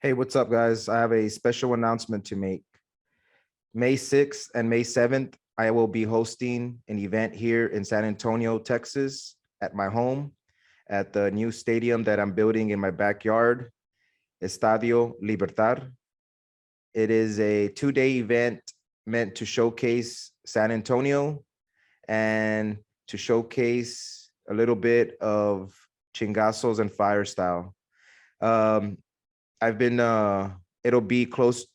Hey, what's up, guys? I have a special announcement to make. May 6th and May 7th, I will be hosting an event here in San Antonio, Texas, at my home, at the new stadium that I'm building in my backyard, Estadio Libertad. It is a 2-day event meant to showcase San Antonio and to showcase a little bit of chingazos and fire style. Um, I've been it'll be close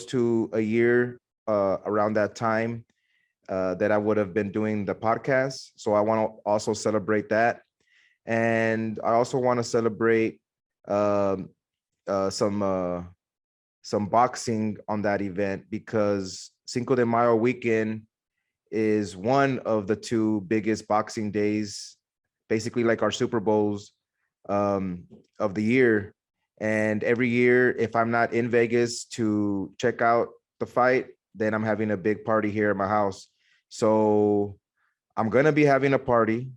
to a year around that time that I would have been doing the podcast. So I want to also celebrate that. And I also want to celebrate um, uh, some uh, some boxing on that event because Cinco de Mayo weekend is one of the two biggest boxing days, basically like our Super Bowls of the year. And every year, if I'm not in Vegas to check out the fight, then I'm having a big party here at my house. So I'm going to be having a party.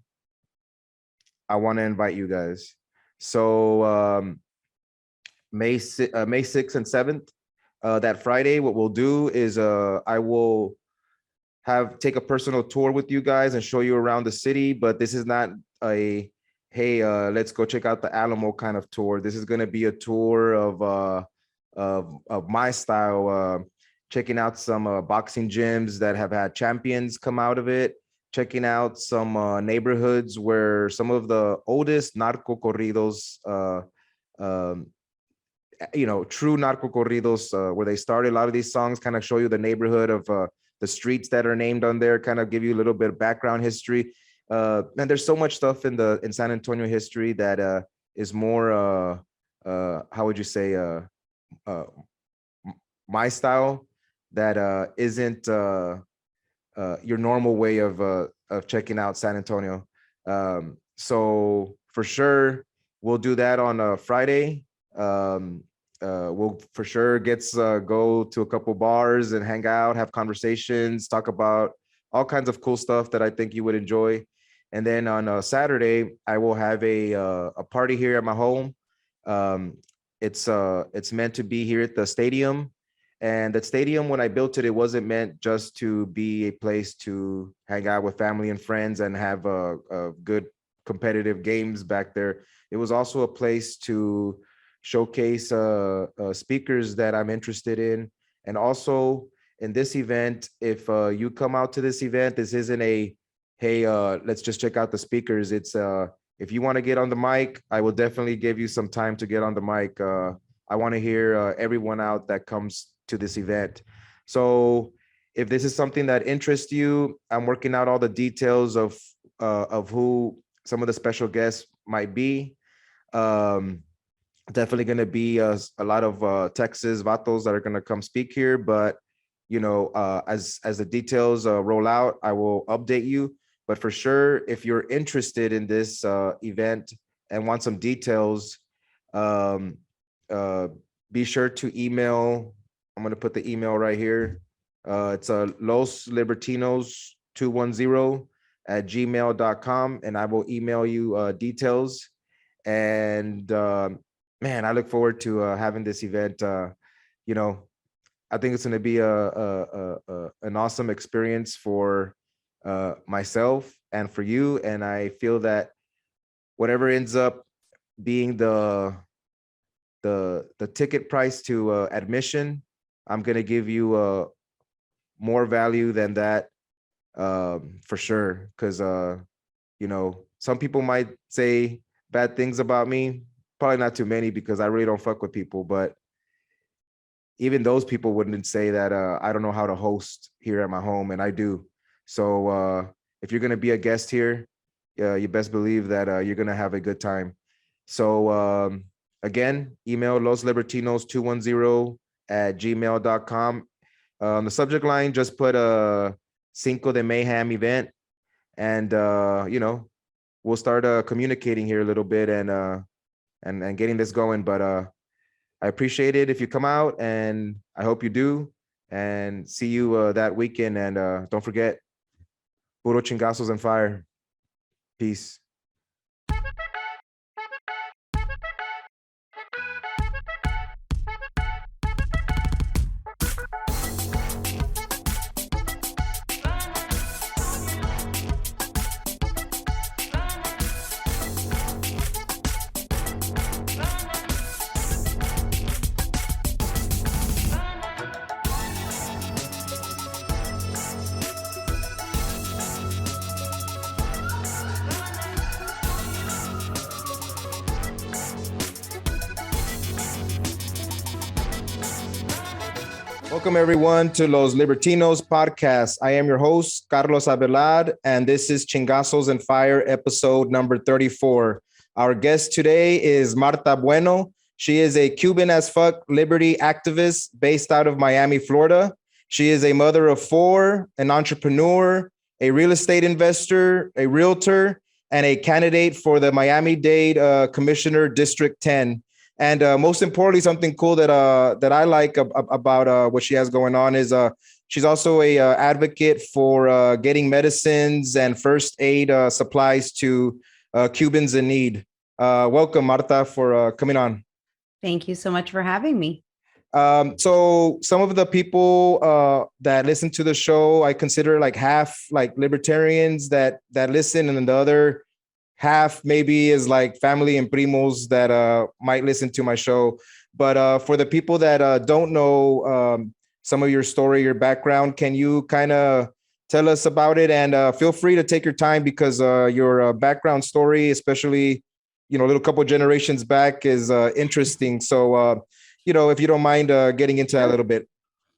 I want to invite you guys. So May 6th and 7th, that Friday, what we'll do is I will take a personal tour with you guys and show you around the city, but this is not a hey, let's go check out the Alamo kind of tour. This is going to be a tour of my style, checking out some boxing gyms that have had champions come out of it, checking out some neighborhoods where some of the oldest narco corridos, um, true narco corridos, where they started. A lot of these songs kind of show you the neighborhood of the streets that are named on there, kind of give you a little bit of background history. And there's so much stuff in San Antonio history that is more how would you say uh, my style, that isn't your normal way of checking out San Antonio. So for sure, we'll do that on a Friday. We'll for sure go to a couple bars and hang out, have conversations, talk about all kinds of cool stuff that I think you would enjoy. And then on a Saturday, I will have a party here at my home. Um, it's meant to be here at the stadium. And that stadium, when I built it, it wasn't meant just to be a place to hang out with family and friends and have a good competitive games back there. It was also a place to showcase speakers that I'm interested in. And also in this event, if you come out to this event, this isn't a, hey, let's just check out the speakers. It's if you want to get on the mic, I will definitely give you some time to get on the mic. I want to hear everyone out that comes to this event. So if this is something that interests you, I'm working out all the details of who some of the special guests might be. Um, Definitely going to be a lot of Texas vatos that are going to come speak here, but as the details roll out, I will update you. But for sure, if you're interested in this event and want some details, um, uh, be sure to email. I'm going to put the email right here. It's Los Libertinos 210 at gmail.com, and I will email you details. And man, I look forward to having this event. You know, I think it's going to be an awesome experience for myself and for you. And I feel that whatever ends up being the ticket price to admission, I'm going to give you more value than that, for sure. Because some people might say bad things about me. Probably not too many, because I really don't fuck with people, but even those people wouldn't say that I don't know how to host here at my home, and I do. So if you're gonna be a guest here, you best believe that you're gonna have a good time. So again, email loslibertinos210 at gmail.com. On the subject line, just put a Cinco de Mayhem event, and we'll start communicating here a little bit and getting this going. But I appreciate it if you come out, and I hope you do. And see you that weekend. And don't forget, puro chingazos and fire. Peace. Welcome everyone to Los Libertinos podcast. I am your host, Carlos Abelard, and this is Chingazos and Fire episode number 34. Our guest today is Marta Bueno. She is a Cuban as fuck liberty activist based out of Miami, Florida. She is a mother of four, an entrepreneur, a real estate investor, a realtor, and a candidate for the Miami-Dade Commissioner District 10. And most importantly, something cool that I like about what she has going on is she's also a advocate for getting medicines and first aid supplies to Cubans in need. Welcome, Marta, for coming on. Thank you so much for having me. So some of the people that listen to the show, I consider like half like libertarians that listen, and then the other half maybe is like family and primos that might listen to my show. But for the people that don't know some of your story, your background, can you kind of tell us about it? And feel free to take your time, because your background story, especially, a little couple of generations back, is interesting. So, if you don't mind getting into that a little bit.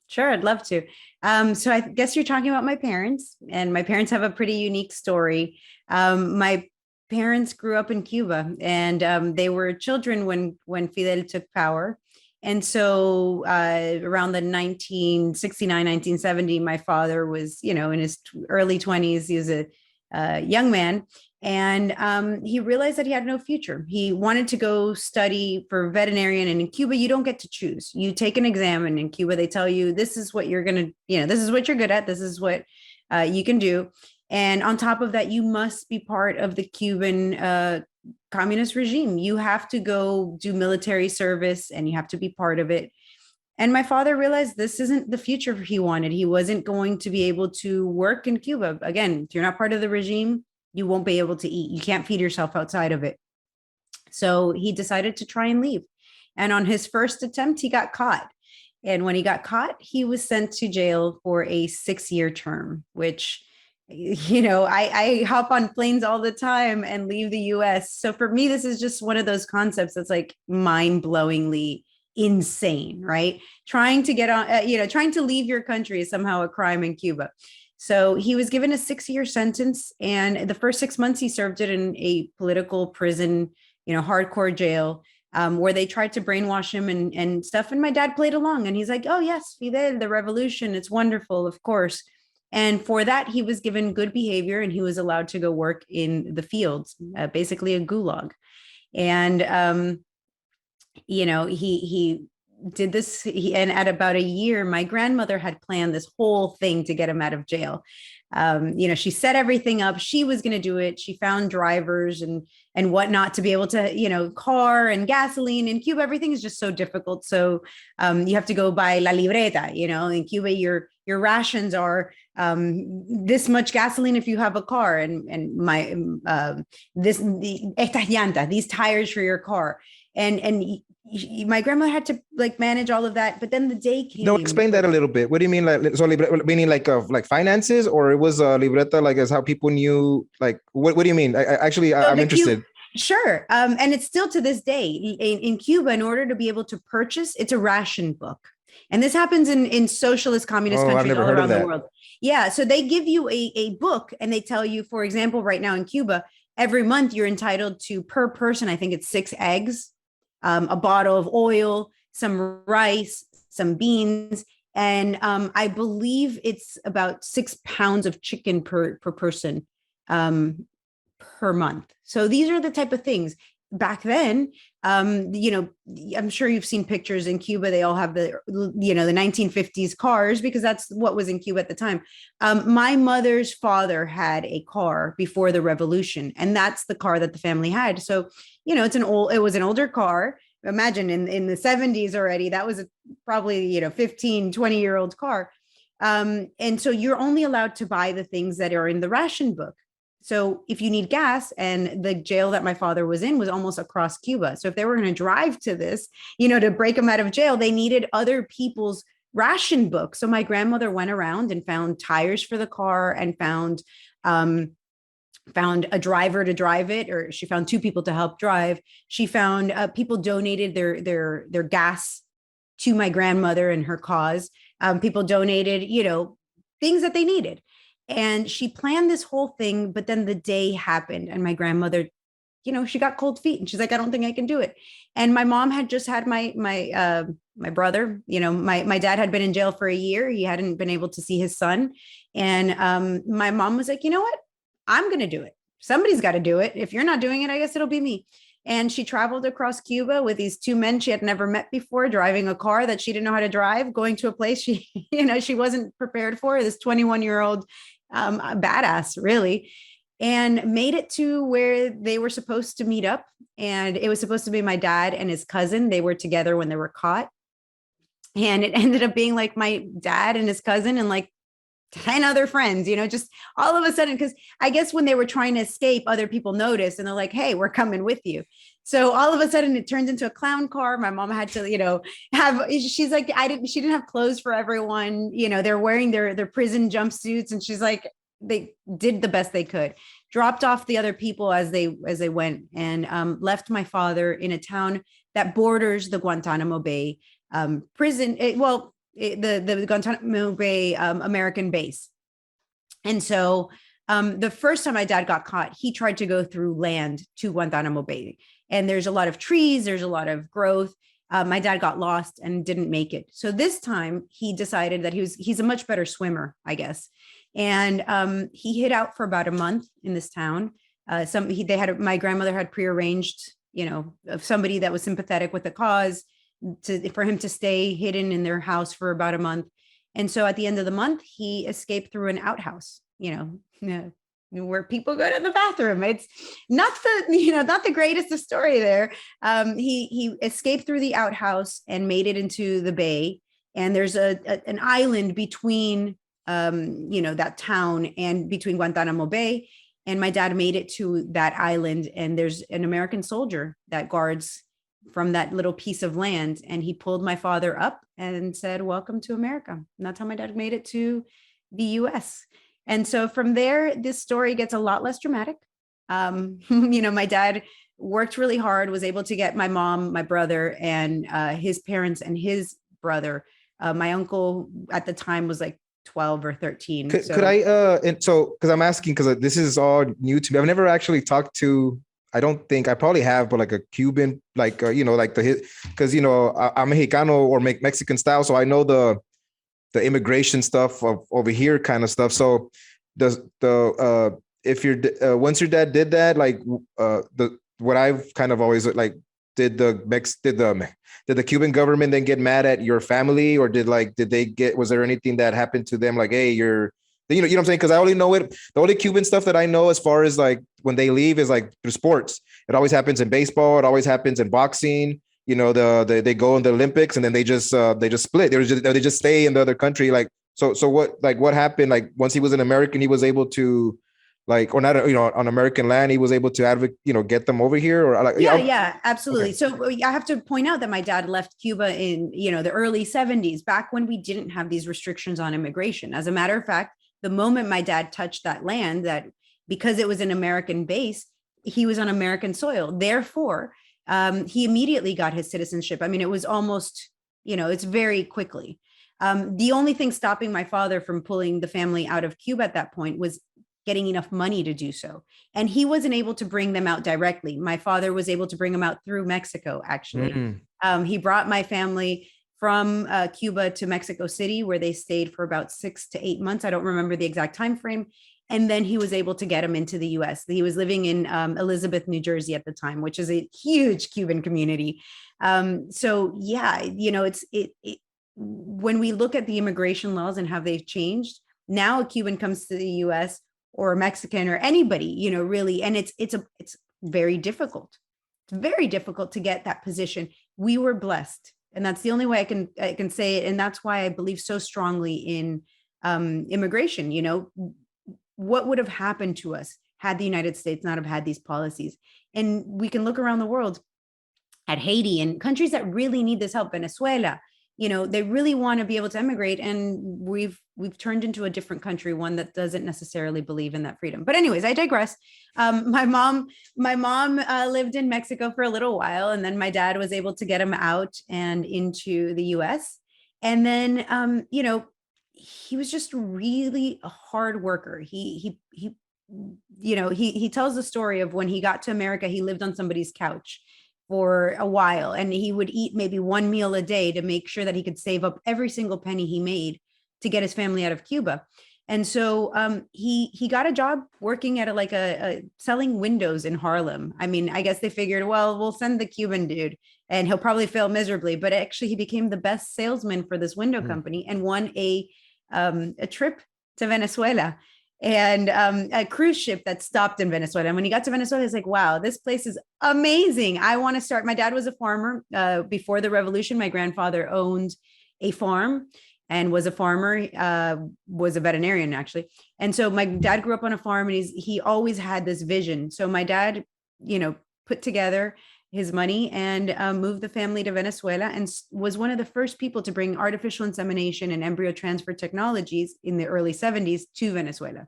Sure, I'd love to. So I guess you're talking about my parents, and my parents have a pretty unique story. My parents grew up in Cuba, and they were children when Fidel took power. And so around the 1969, 1970, my father was, in his early 20s. He was a young man. And he realized that he had no future. He wanted to go study for veterinarian. And in Cuba, you don't get to choose. You take an exam, and in Cuba, they tell you, this is what you're going to, this is what you're good at. This is what you can do. And on top of that, you must be part of the Cuban communist regime. You have to go do military service, and you have to be part of it. And my father realized this isn't the future he wanted. He wasn't going to be able to work in Cuba. Again, if you're not part of the regime, you won't be able to eat. You can't feed yourself outside of it. So he decided to try and leave. And on his first attempt, he got caught. And when he got caught, he was sent to jail for a 6-year term, which, I hop on planes all the time and leave the US. So for me, this is just one of those concepts that's like mind-blowingly insane, right? Trying to get on, trying to leave your country is somehow a crime in Cuba. So he was given a 6-year sentence, and the first 6 months he served it in a political prison, hardcore jail, where they tried to brainwash him and stuff. And my dad played along, and he's like, oh yes, Fidel, the revolution, it's wonderful, of course. And for that, he was given good behavior, and he was allowed to go work in the fields, basically a gulag. And, he did this. And at about a year, my grandmother had planned this whole thing to get him out of jail. She set everything up. She was going to do it. She found drivers and whatnot to be able to, car and gasoline. In Cuba, everything is just so difficult. So you have to go by la libreta. In Cuba, your rations are this much gasoline if you have a car, and estas llantas, these tires for your car, and my grandma had to manage all of that. But then the day came. No, explain that a little bit. What do you mean? Meaning like finances, or it was a libreta, like as how people knew, like, what do you mean? I'm interested. Sure. And it's still to this day in Cuba, in order to be able to purchase, it's a ration book. And this happens in socialist communist countries all around the world. Yeah. So they give you a book, and they tell you, for example, right now in Cuba, every month you're entitled to, per person, I think it's 6 eggs, a bottle of oil, some rice, some beans, and I believe it's about 6 pounds of chicken per person per month. So these are the type of things. Back then, I'm sure you've seen pictures in Cuba. They all have the 1950s cars, because that's what was in Cuba at the time. My mother's father had a car before the revolution, and that's the car that the family had. So, it was an older car. Imagine in the 70s already, that was probably, 15, 20-year-old car. And so you're only allowed to buy the things that are in the ration book. So if you need gas, and the jail that my father was in was almost across Cuba. So if they were going to drive to this, to break him out of jail, they needed other people's ration book. So my grandmother went around and found tires for the car, and found a driver to drive it, or she found 2 people to help drive. She found people donated their gas to my grandmother and her cause. People donated, things that they needed. And she planned this whole thing, but then the day happened and my grandmother, she got cold feet and she's like, I don't think I can do it. And my mom had just had my brother, my dad had been in jail for a year. He hadn't been able to see his son. And my mom was like, you know what? I'm going to do it. Somebody's got to do it. If you're not doing it, I guess it'll be me. And she traveled across Cuba with these two men she had never met before, driving a car that she didn't know how to drive, going to a place she wasn't prepared for, this 21-year-old badass, really, and made it to where they were supposed to meet up. And it was supposed to be my dad and his cousin. They were together when they were caught. And it ended up being like my dad and his cousin and like 10 other friends, just all of a sudden, because I guess when they were trying to escape, other people noticed and they're like, hey, we're coming with you. So all of a sudden it turned into a clown car. My mom had to, she's like, she didn't have clothes for everyone. They're wearing their prison jumpsuits. And she's like, they did the best they could, dropped off the other people as they went, and left my father in a town that borders the Guantanamo Bay prison. The Guantanamo Bay American base. And so the first time my dad got caught, he tried to go through land to Guantanamo Bay. And there's a lot of trees, there's a lot of growth. My dad got lost and didn't make it. So this time he decided that he's a much better swimmer, I guess. And he hid out for about a month in this town. My grandmother had prearranged, of somebody that was sympathetic with the cause for him to stay hidden in their house for about a month. And so at the end of the month, he escaped through an outhouse, where people go to the bathroom. It's not the greatest of story there. He escaped through the outhouse and made it into the bay. And there's an island between, that town and between Guantanamo Bay. And my dad made it to that island. And there's an American soldier that guards from that little piece of land. And he pulled my father up and said, welcome to America. And that's how my dad made it to the US. And so from there, this story gets a lot less dramatic. My dad worked really hard, was able to get my mom, my brother, and his parents and his brother. My uncle at the time was like 12 or 13. Could I, and so, because I'm asking, because this is all new to me. I've never actually talked to, I don't think I probably have, but like a Cuban, like, because, I'm Mexicano or Mexican style. So I know the immigration stuff of over here kind of stuff. So if once your dad did that, like what I've kind of always like, did the Cuban government then get mad at your family, or was there anything that happened to them? Like, hey, you know what I'm saying? Because I only know it. The only Cuban stuff that I know as far as like when they leave is like through sports. It always happens in baseball. It always happens in boxing. They go in the Olympics and then they just split. They just stay in the other country. Like, so what happened? Like once he was an American, he was able to like, or not, on American land, he was able to advocate, get them over here, or like, yeah, absolutely. Okay. So I have to point out that my dad left Cuba in, the early 70s, back when we didn't have these restrictions on immigration. As a matter of fact, the moment my dad touched that land, that because it was an American base, he was on American soil. Therefore, he immediately got his citizenship. I mean, it was almost, it's very quickly. The only thing stopping my father from pulling the family out of Cuba at that point was getting enough money to do so. And he wasn't able to bring them out directly. My father was able to bring them out through Mexico, actually. He brought my family from Cuba to Mexico City, where they stayed for about 6 to 8 months. I don't remember the exact time frame. And then he was able to get him into the US. He was living in Elizabeth, New Jersey at the time, which is a huge Cuban community. So yeah, when we look at the immigration laws and how they've changed, now a Cuban comes to the US, or a Mexican, or anybody, really, and it's very difficult. It's very difficult to get that position. We were blessed, and that's the only way I can say it. And that's why I believe so strongly in immigration. What would have happened to us had the United States not have had these policies? And we can look around the world at Haiti and countries that really need this help, Venezuela. They really want to be able to emigrate, and we've turned into a different country, one that doesn't necessarily believe in that freedom. But anyways, I digress. My mom lived in Mexico for a little while, and then my dad was able to get him out and into the US. And then, he was just really a hard worker. He tells the story of when he got to America, he lived on somebody's couch for a while, and he would eat maybe one meal a day to make sure that he could save up every single penny he made to get his family out of Cuba. And so he got a job working at a selling windows in Harlem. I mean, I guess they figured, well, we'll send the Cuban dude and he'll probably fail miserably. But actually, he became the best salesman for this window company and won a trip to Venezuela and a cruise ship that stopped in Venezuela. And when he got to Venezuela, he's like, wow, this place is amazing. I want to start. My dad was a farmer before the revolution. My grandfather owned a farm and was a farmer, was a veterinarian actually. And so my dad grew up on a farm, and he always had this vision. So my dad, put together his money and moved the family to Venezuela, and was one of the first people to bring artificial insemination and embryo transfer technologies in the early 70s to Venezuela,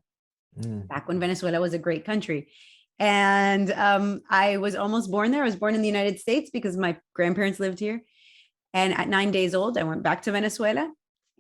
back when Venezuela was a great country. And I was almost born there. I was born in the United States because my grandparents lived here. And at 9 days old, I went back to Venezuela,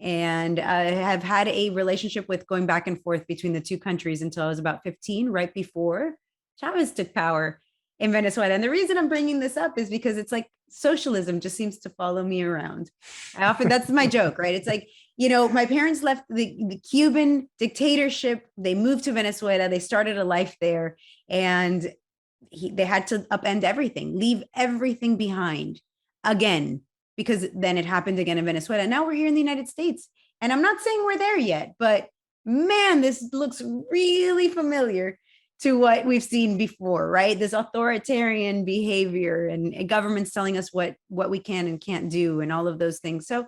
and I have had a relationship with going back and forth between the two countries until I was about 15, right before Chavez took power in Venezuela. And the reason I'm bringing this up is because it's like socialism just seems to follow me around. That's my joke, right? It's like, my parents left the Cuban dictatorship. They moved to Venezuela. They started a life there, and they had to upend everything, leave everything behind again, because then it happened again in Venezuela. Now we're here in the United States. And I'm not saying we're there yet, but man, this looks really familiar to what we've seen before, right? This authoritarian behavior and governments telling us what we can and can't do and all of those things. So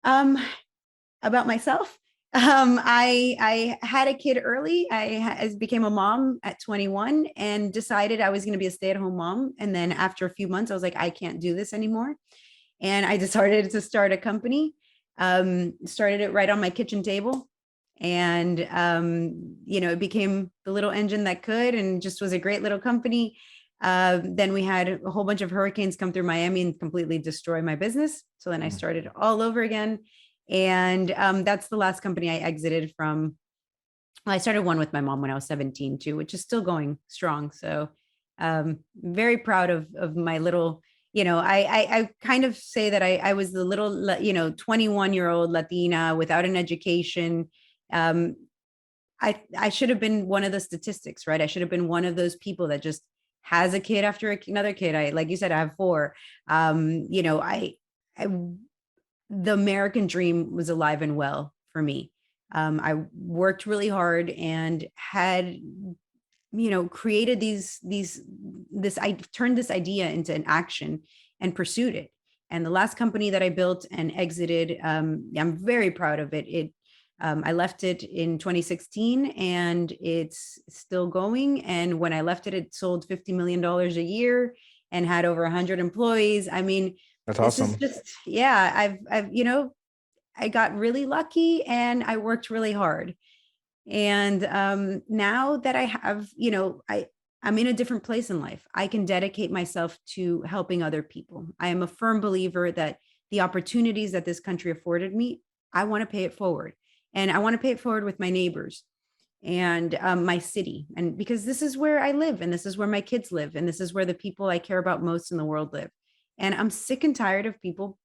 about myself, I had a kid early. I became a mom at 21 and decided I was going to be a stay-at-home mom. And then after a few months, I was like, I can't do this anymore. And I decided to start a company, started it right on my kitchen table. And, it became the little engine that could, and just was a great little company. Then we had a whole bunch of hurricanes come through Miami and completely destroy my business. So then I started all over again. And that's the last company I exited from. Well, I started one with my mom when I was 17 too, which is still going strong. So very proud of my little, I kind of say that I was the little, 21-year-old Latina without an education. I should have been one of the statistics, right? I should have been one of those people that just has a kid after another kid. Like you said, I have 4. The American dream was alive and well for me. I worked really hard and had, created I turned this idea into an action and pursued it. And the last company that I built and exited, I'm very proud of it. I left it in 2016 and it's still going. And when I left it, it sold $50 million a year and had over 100 employees. I mean, That's this awesome. is just, yeah, I got really lucky and I worked really hard. And now that I have, I'm in a different place in life. I can dedicate myself to helping other people. I am a firm believer that the opportunities that this country afforded me, I want to pay it forward. And I want to pay it forward with my neighbors and my city. And because this is where I live, and this is where my kids live, and this is where the people I care about most in the world live. And I'm sick and tired of people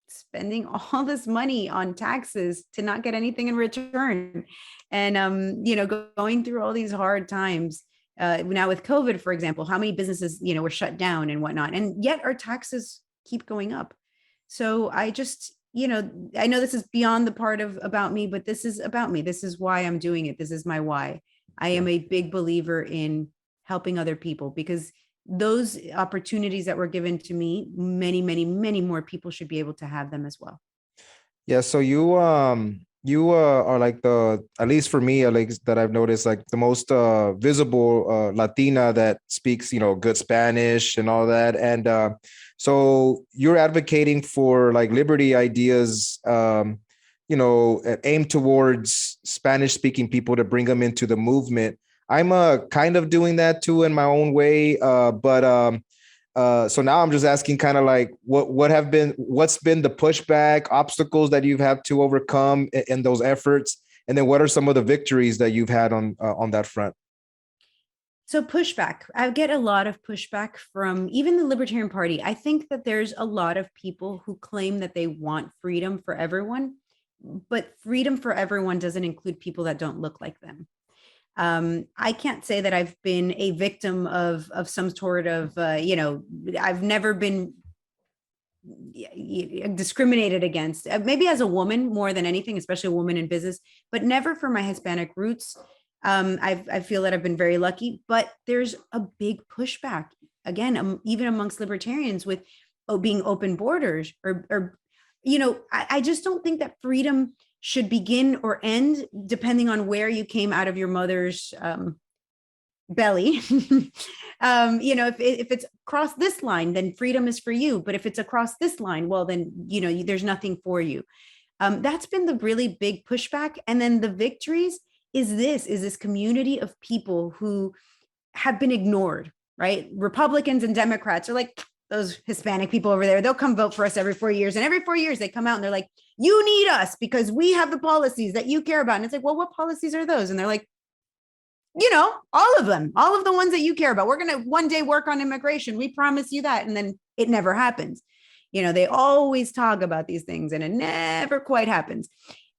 spending all this money on taxes to not get anything in return. And, going through all these hard times. Now with COVID, for example, how many businesses, were shut down and whatnot, and yet our taxes keep going up. So I just, I know this is beyond the part of about me, but this is about me. This is why I'm doing it. This is my why. I am a big believer in helping other people, because those opportunities that were given to me, many, many, many more people should be able to have them as well. Yeah, so you are like at least for me, like that I've noticed, like the most visible Latina that speaks, good Spanish and all that. And so you're advocating for like liberty ideas, aimed towards Spanish speaking people to bring them into the movement. I'm kind of doing that too in my own way, but So now I'm just asking kind of like what's been the pushback, obstacles that you've had to overcome in those efforts? And then what are some of the victories that you've had on that front? So pushback, I get a lot of pushback from even the Libertarian Party. I think that there's a lot of people who claim that they want freedom for everyone, but freedom for everyone doesn't include people that don't look like them. I can't say that I've been a victim of some sort of, I've never been discriminated against, maybe as a woman more than anything, especially a woman in business, but never for my Hispanic roots. I feel that I've been very lucky, but there's a big pushback again, even amongst libertarians with being open borders I just don't think that freedom should begin or end depending on where you came out of your mother's belly. If it's across this line, then freedom is for you. But if it's across this line, well, then, there's nothing for you. That's been the really big pushback. And then the victories is this community of people who have been ignored, right? Republicans and Democrats are like, those Hispanic people over there, they'll come vote for us every 4 years. And every 4 years they come out and they're like, you need us because we have the policies that you care about. And it's like, well, what policies are those? And they're like, all of them, all of the ones that you care about. We're going to one day work on immigration. We promise you that. And then it never happens. They always talk about these things and it never quite happens.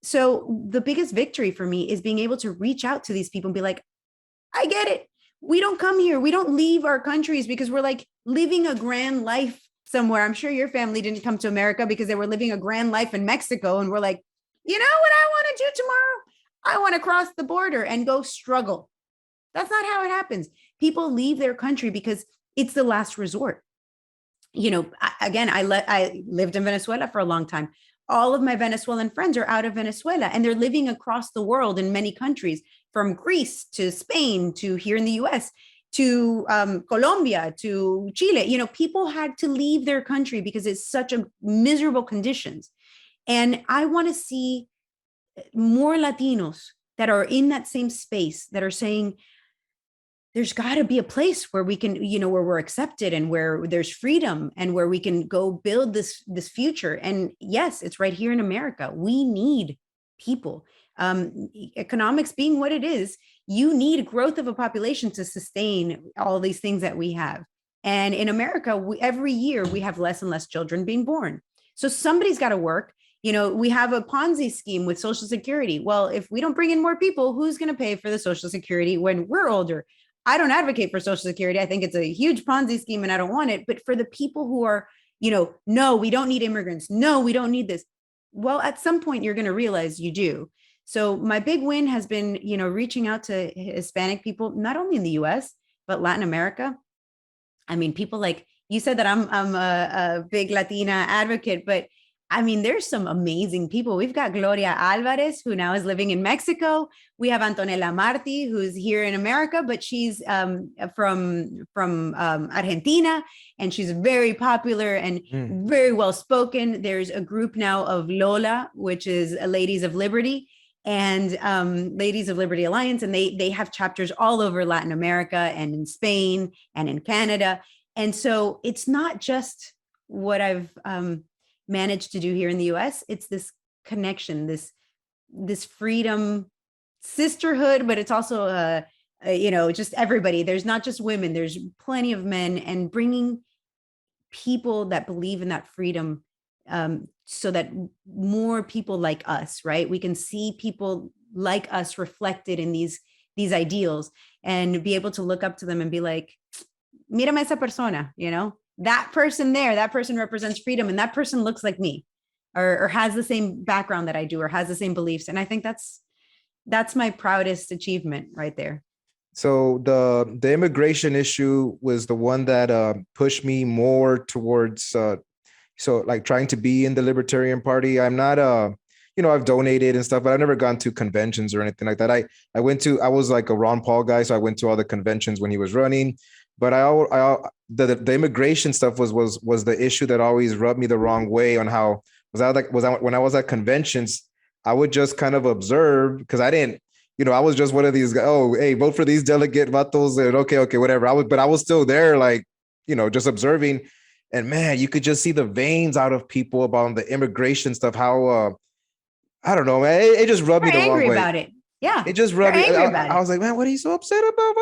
So the biggest victory for me is being able to reach out to these people and be like, I get it. We don't come here. We don't leave our countries because we're like living a grand life somewhere. I'm sure your family didn't come to America because they were living a grand life in Mexico. And we're like, you know what I want to do tomorrow? I want to cross the border and go struggle. That's not how it happens. People leave their country because it's the last resort. I lived in Venezuela for a long time. All of my Venezuelan friends are out of Venezuela and they're living across the world in many countries, from Greece to Spain to here in the US to Colombia to Chile. People had to leave their country because it's such a miserable conditions. And I want to see more Latinos that are in that same space that are saying, there's got to be a place where we can, where we're accepted and where there's freedom and where we can go build this future. And yes, it's right here in America. We need people. Economics being what it is, you need growth of a population to sustain all these things that we have. And in America, every year we have less and less children being born. So somebody's got to work. We have a Ponzi scheme with Social Security. Well, if we don't bring in more people, who's going to pay for the Social Security when we're older? I don't advocate for Social Security. I think it's a huge Ponzi scheme and I don't want it. But for the people who are, no, we don't need immigrants. No, we don't need this. Well, at some point, you're going to realize you do. So my big win has been, reaching out to Hispanic people, not only in the US, but Latin America. I mean, people like you said that I'm a big Latina advocate, but I mean, there's some amazing people. We've got Gloria Alvarez, who now is living in Mexico. We have Antonella Marti, who's here in America, but she's from Argentina, and she's very popular and very well spoken. There's a group now of Lola, which is Ladies of Liberty, and Ladies of Liberty Alliance, and they have chapters all over Latin America and in Spain and in Canada. And so it's not just what I've managed to do here in the US. It's this connection, this freedom, sisterhood, but it's also just everybody. There's not just women, there's plenty of men, and bringing people that believe in that freedom, so that more people like us, right? We can see people like us reflected in these ideals and be able to look up to them and be like, mírame esa persona, that person there, that person represents freedom, and that person looks like me, or has the same background that I do, or has the same beliefs. And I think that's my proudest achievement right there. So the immigration issue was the one that pushed me more towards like trying to be in the Libertarian Party. I'm not I've donated and stuff, but I've never gone to conventions or anything like that. I was like a Ron Paul guy, so I went to all the conventions when he was running. But the immigration stuff was the issue that always rubbed me the wrong way on how when I was at conventions, I would just kind of observe because I didn't, I was just one of these guys. Oh, hey, vote for these delegate vatos. And okay, whatever. But I was still there, like, just observing, and man, you could just see the veins out of people about the immigration stuff. How I don't know, man. It just rubbed me They're the wrong angry way. about it. Yeah, It just they're rubbed me. angry about I it. was like, man, what are you so upset about?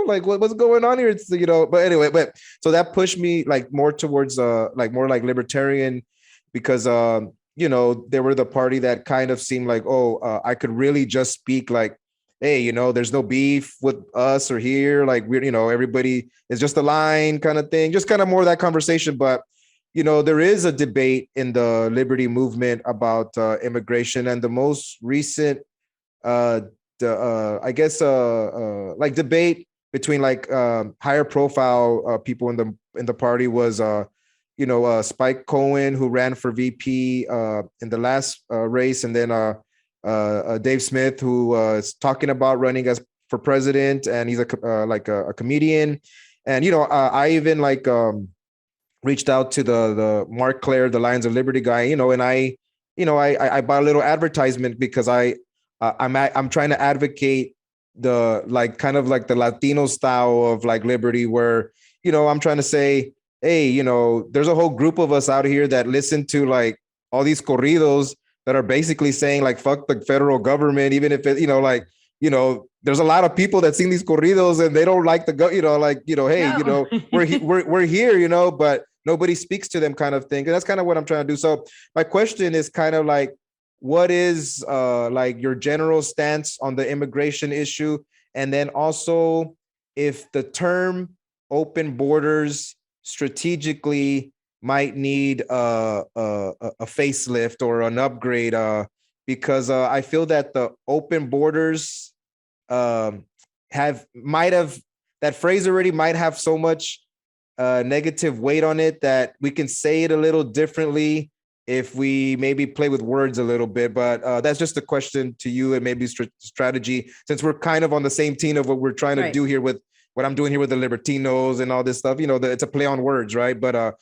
Like, what's going on here? It's but anyway, so that pushed me like more towards like more like libertarian, because they were the party that kind of seemed like, I could really just speak like, hey, there's no beef with us or here, like we're everybody is just a line kind of thing, just kind of more of that conversation. But there is a debate in the liberty movement about immigration, and the most recent uh I guess like debate between like higher profile people in the party was Spike Cohen, who ran for VP in the last race, and then Dave Smith, who is talking about running as for president, and he's a comedian. And I even like reached out to the Mark Claire, the Lions of Liberty guy, and I bought a little advertisement, because I'm trying to advocate the like kind of like the Latino style of like liberty, where I'm trying to say, hey, there's a whole group of us out here that listen to like all these corridos that are basically saying like fuck the federal government, even if it there's a lot of people that sing these corridos and they don't like hey, No. we're here, but nobody speaks to them, kind of thing. And that's kind of what I'm trying to do. So my question is kind of like, what is like your general stance on the immigration issue? And then also, if the term open borders strategically might need a facelift or an upgrade, because I feel that the open borders might have that phrase already might have so much negative weight on it that we can say it a little differently if we maybe play with words a little bit. But that's just a question to you, and maybe strategy, since we're kind of on the same team of what we're trying to do here with what I'm doing here with the Libertinos and all this stuff. It's a play on words, right? But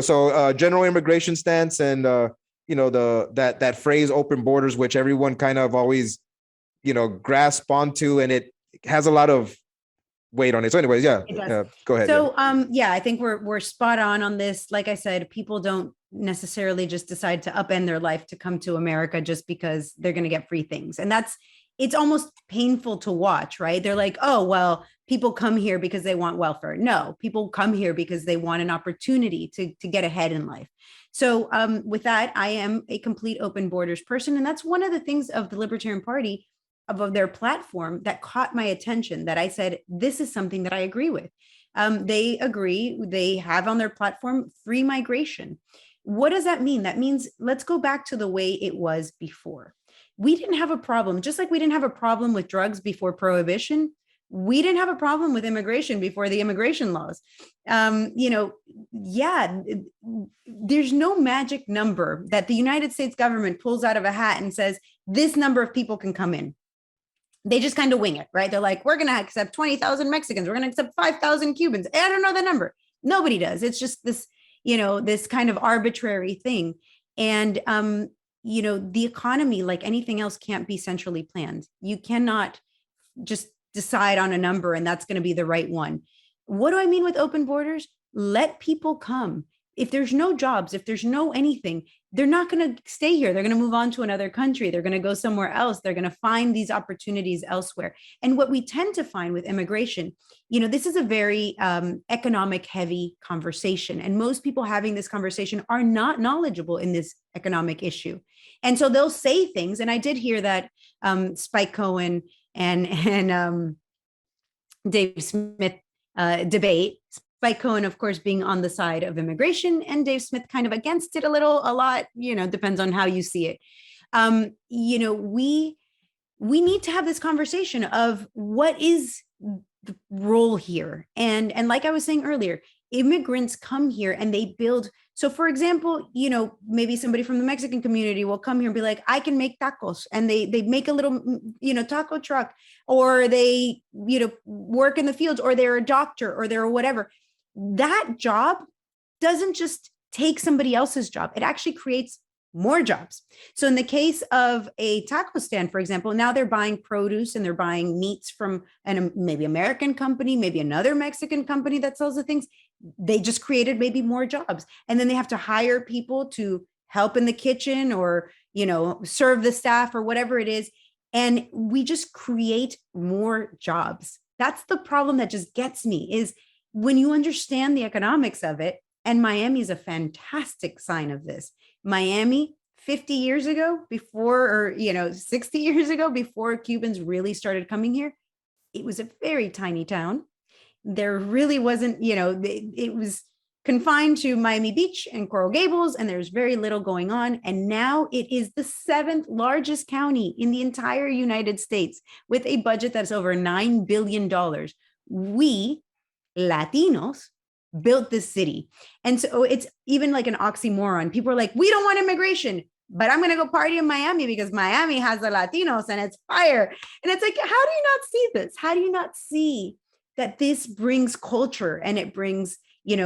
so general immigration stance, and that phrase open borders, which everyone kind of always grasp onto, and it has a lot of weight on it. So anyways, go ahead. So I think we're spot on this. Like I said, people don't necessarily just decide to upend their life to come to America just because they're going to get free things. And it's almost painful to watch, right? They're like, oh, well, people come here because they want welfare. No, people come here because they want an opportunity to get ahead in life. So with that, I am a complete open borders person. And that's one of the things of the Libertarian Party, of their platform, that caught my attention, that I said, this is something that I agree with. They agree. They have on their platform free migration. What does that mean? That means let's go back to the way it was before. We didn't have a problem, just like we didn't have a problem with drugs before prohibition. We didn't have a problem with immigration before the immigration laws. There's no magic number that the United States government pulls out of a hat and says, this number of people can come in. They just kind of wing it, right? They're like, we're going to accept 20,000 Mexicans. We're going to accept 5,000 Cubans. I don't know the number. Nobody does. It's just this, this kind of arbitrary thing. And, the economy, like anything else, can't be centrally planned. You cannot just decide on a number and that's going to be the right one. What do I mean with open borders? Let people come. If there's no jobs, if there's no anything, they're not going to stay here. They're going to move on to another country. They're going to go somewhere else. They're going to find these opportunities elsewhere. And what we tend to find with immigration, this is a very economic heavy conversation. And most people having this conversation are not knowledgeable in this economic issue. And so they'll say things. And I did hear that Spike Cohen and Dave Smith debate. Spike Cohen, of course, being on the side of immigration, and Dave Smith kind of against it a lot, depends on how you see it. We need to have this conversation of what is the role here. And like I was saying earlier, immigrants come here and they build. So for example, maybe somebody from the Mexican community will come here and be like, I can make tacos, and they make a little, taco truck, or they, work in the fields, or they're a doctor, or they're whatever. That job doesn't just take somebody else's job. It actually creates more jobs. So in the case of a taco stand, for example, now they're buying produce and they're buying meats from maybe American company, maybe another Mexican company that sells the things. they just created maybe more jobs. And then they have to hire people to help in the kitchen or, serve the staff or whatever it is. And we just create more jobs. That's the problem that just gets me, is when you understand the economics of it. And Miami is a fantastic sign of this. Miami, 50 years ago, before, or 60 years ago, before Cubans really started coming here, it was a very tiny town. There really wasn't, it was confined to Miami Beach and Coral Gables, and there's very little going on. And now it is the 7th largest county in the entire United States, with a budget that's over $9 billion. We, Latinos, built this city. And so it's even like an oxymoron. People are like, we don't want immigration, but I'm going to go party in Miami because Miami has the Latinos and it's fire. And it's like, how do you not see this? How do you not see that this brings culture, and it brings, LA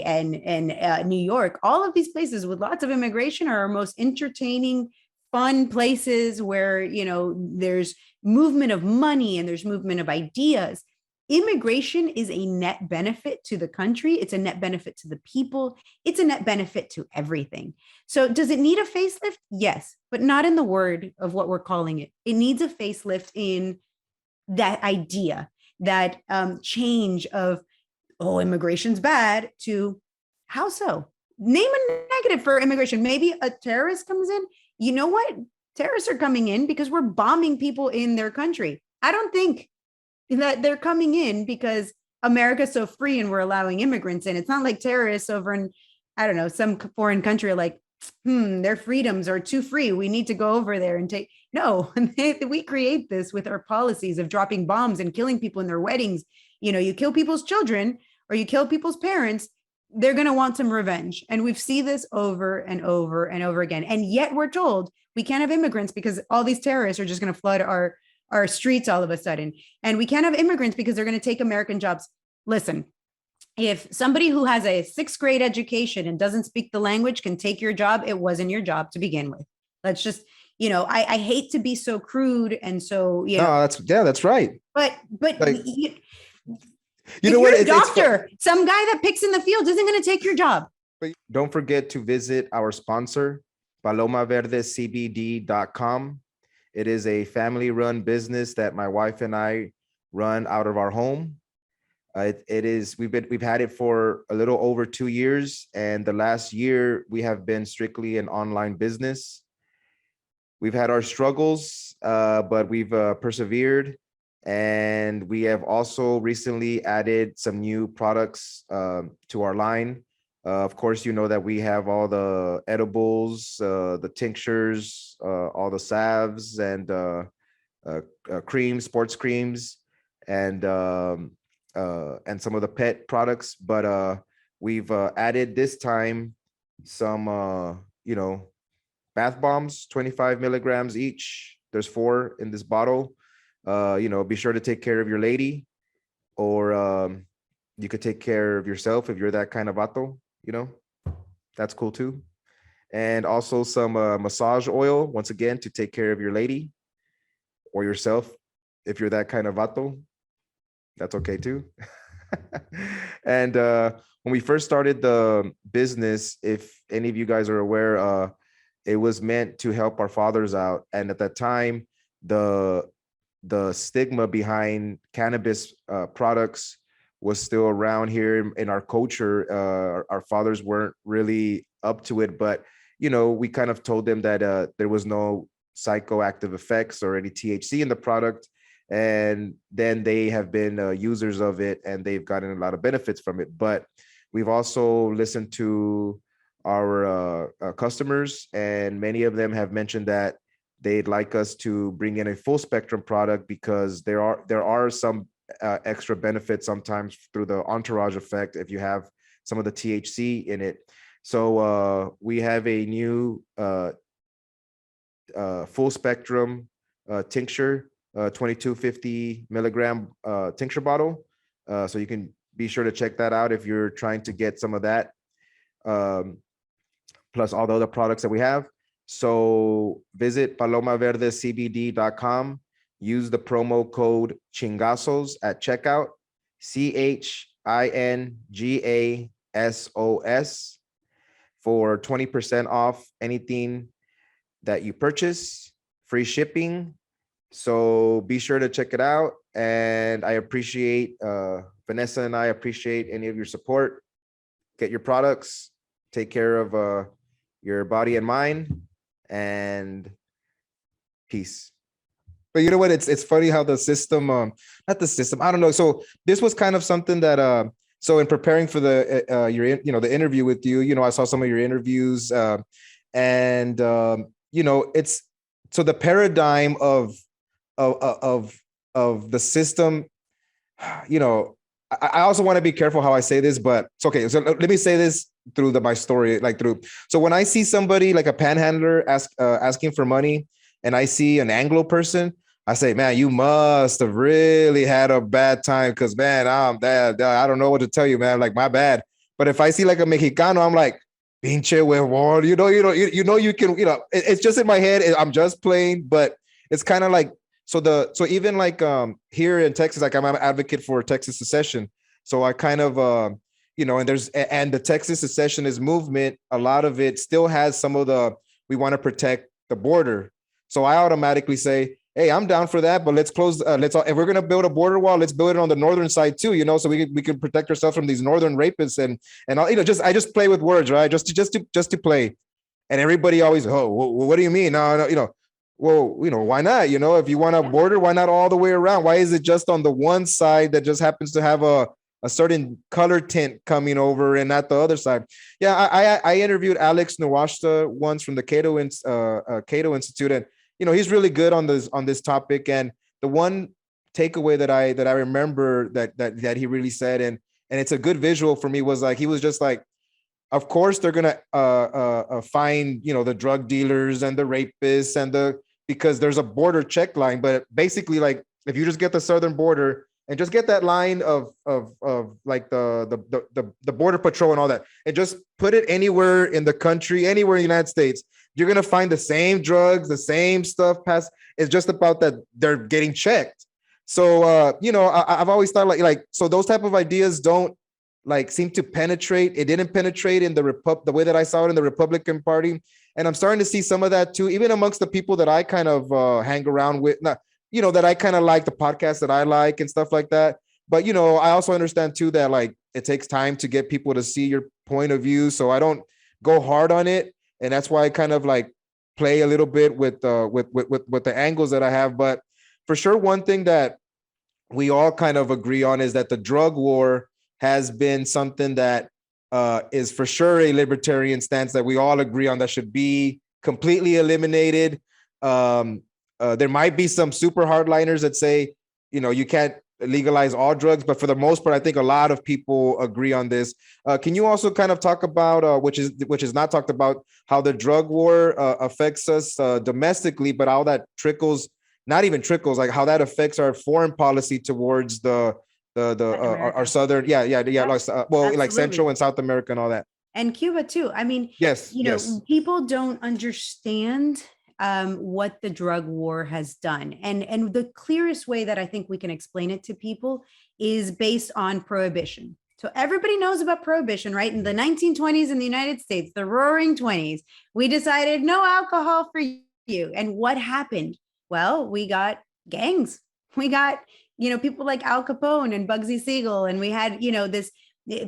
and New York, all of these places with lots of immigration are our most entertaining, fun places where, there's movement of money and there's movement of ideas. Immigration is a net benefit to the country. It's a net benefit to the people. It's a net benefit to everything. So does it need a facelift? Yes, but not in the word of what we're calling it. It needs a facelift in that idea, that change of, oh, immigration's bad, to how so? Name a negative for immigration. Maybe a terrorist comes in. You know what? Terrorists are coming in because we're bombing people in their country. I don't think that they're coming in because America's so free and we're allowing immigrants in. It's not like terrorists over in, I don't know, some foreign country are like, their freedoms are too free. We need to go over there and take. No, we create this with our policies of dropping bombs and killing people in their weddings. You kill people's children or you kill people's parents, they're going to want some revenge. And we've seen this over and over and over again. And yet we're told we can't have immigrants because all these terrorists are just going to flood our streets all of a sudden. And we can't have immigrants because they're going to take American jobs. Listen, if somebody who has a 6th grade education and doesn't speak the language can take your job, it wasn't your job to begin with. Let's just, I hate to be so crude and so, No, that's right. But Like, you know what? You're a doctor, some guy that picks in the field isn't going to take your job. But don't forget to visit our sponsor, Palomaverdecbd.com. It is a family-run business that my wife and I run out of our home. We've had it for a little over 2 years, and the last year we have been strictly an online business. We've had our struggles, but we've persevered, and we have also recently added some new products to our line. Of course, you know that we have all the edibles, the tinctures, all the salves, and creams, sports creams, and some of the pet products. But we've added this time some, bath bombs, 25 milligrams each. There's 4 in this bottle. Be sure to take care of your lady, or you could take care of yourself if you're that kind of vato. That's cool too. And also some massage oil, once again, to take care of your lady or yourself if you're that kind of vato. That's okay too. And when we first started the business, if any of you guys are aware, it was meant to help our fathers out. And at that time, the stigma behind cannabis products was still around here in our culture. Our fathers weren't really up to it, but we kind of told them that there was no psychoactive effects or any THC in the product, and then they have been users of it, and they've gotten a lot of benefits from it. But we've also listened to our customers, and many of them have mentioned that they'd like us to bring in a full spectrum product because there are some extra benefits sometimes through the entourage effect if you have some of the THC in it. So we have a new full spectrum tincture, 2250 milligram tincture bottle. So you can be sure to check that out if you're trying to get some of that, plus all the other products that we have. So visit palomaverdecbd.com. Use the promo code Chingazos at checkout, CHINGAZOS INGASOS for 20% off anything that you purchase, free shipping. So be sure to check it out. And I appreciate, Vanessa and I appreciate any of your support. Get your products, take care of your body and mind, and peace. But you know what? It's funny how the system, not the system, I don't know. So this was kind of something that, so in preparing for the the interview with you, I saw some of your interviews, and it's so the paradigm of the system. I also want to be careful how I say this, but it's okay. So let me say this through my story, so when I see somebody like a panhandler asking for money, and I see an Anglo person, I say, man, you must have really had a bad time, because man, I don't know what to tell you, man. Like, my bad. But if I see like a Mexicano, I'm like, pinche huevón, you can, it's just in my head. I'm just playing, but it's kind of like, so even like here in Texas, like I'm an advocate for Texas secession. So I kind of and the Texas secessionist movement, a lot of it still has some of we want to protect the border. So I automatically say, hey, I'm down for that, but let's close. If we're gonna build a border wall, let's build it on the northern side too. So we can protect ourselves from these northern rapists and all. I just play with words, right? Just to play. And everybody always, oh, what do you mean? No, well, why not? If you want a border, why not all the way around? Why is it just on the one side that just happens to have a certain color tint coming over and not the other side? Yeah, I interviewed Alex Nowashta once from the Cato Institute, and he's really good on this topic. And the one takeaway that I remember that he really said, and it's a good visual for me, was like, he was just like, of course they're gonna find the drug dealers and the rapists because there's a border check line, but basically, like, if you just get the southern border and just get that line of like the border patrol and all that, and just put it anywhere in the country, anywhere in the United States, you're gonna find the same drugs, the same stuff pass. It's just about that they're getting checked. So I've always thought so those type of ideas don't seem to penetrate. It didn't penetrate in the way that I saw it in the Republican Party. And I'm starting to see some of that too, even amongst the people that I kind of hang around with, that I kind of like, the podcasts that I like and stuff like that. But, I also understand too that it takes time to get people to see your point of view. So I don't go hard on it. And that's why I kind of play a little bit with the angles that I have. But for sure, one thing that we all kind of agree on is that the drug war has been something that is for sure a libertarian stance that we all agree on, that should be completely eliminated. There might be some super hardliners that say, you can't legalize all drugs, but for the most part, I think a lot of people agree on this. Can you also kind of talk about, which is not talked about, how the drug war affects us domestically, but how that not even trickles, like how that affects our foreign policy towards our southern, like Central and South America and all that, and Cuba too. I mean, yes, people don't understand what the drug war has done, and the clearest way that I think we can explain it to people is based on prohibition. So everybody knows about prohibition, right? In the 1920s in the United States, the Roaring 20s, we decided no alcohol for you. And what happened? Well, we got gangs. We got people like Al Capone and Bugsy Siegel, and we had this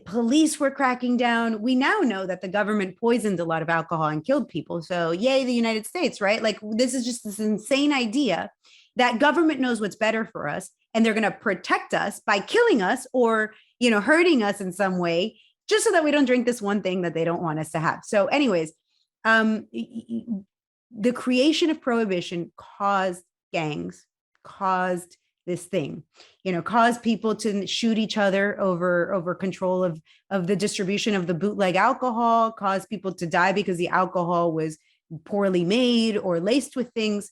police were cracking down. We now know that the government poisoned a lot of alcohol and killed people. So yay, the United States, right? Like, this is just this insane idea that government knows what's better for us, and they're going to protect us by killing us or, hurting us in some way, just so that we don't drink this one thing that they don't want us to have. So anyways, the creation of prohibition caused gangs, caused this thing, caused people to shoot each other over control of the distribution of the bootleg alcohol, caused people to die because the alcohol was poorly made or laced with things.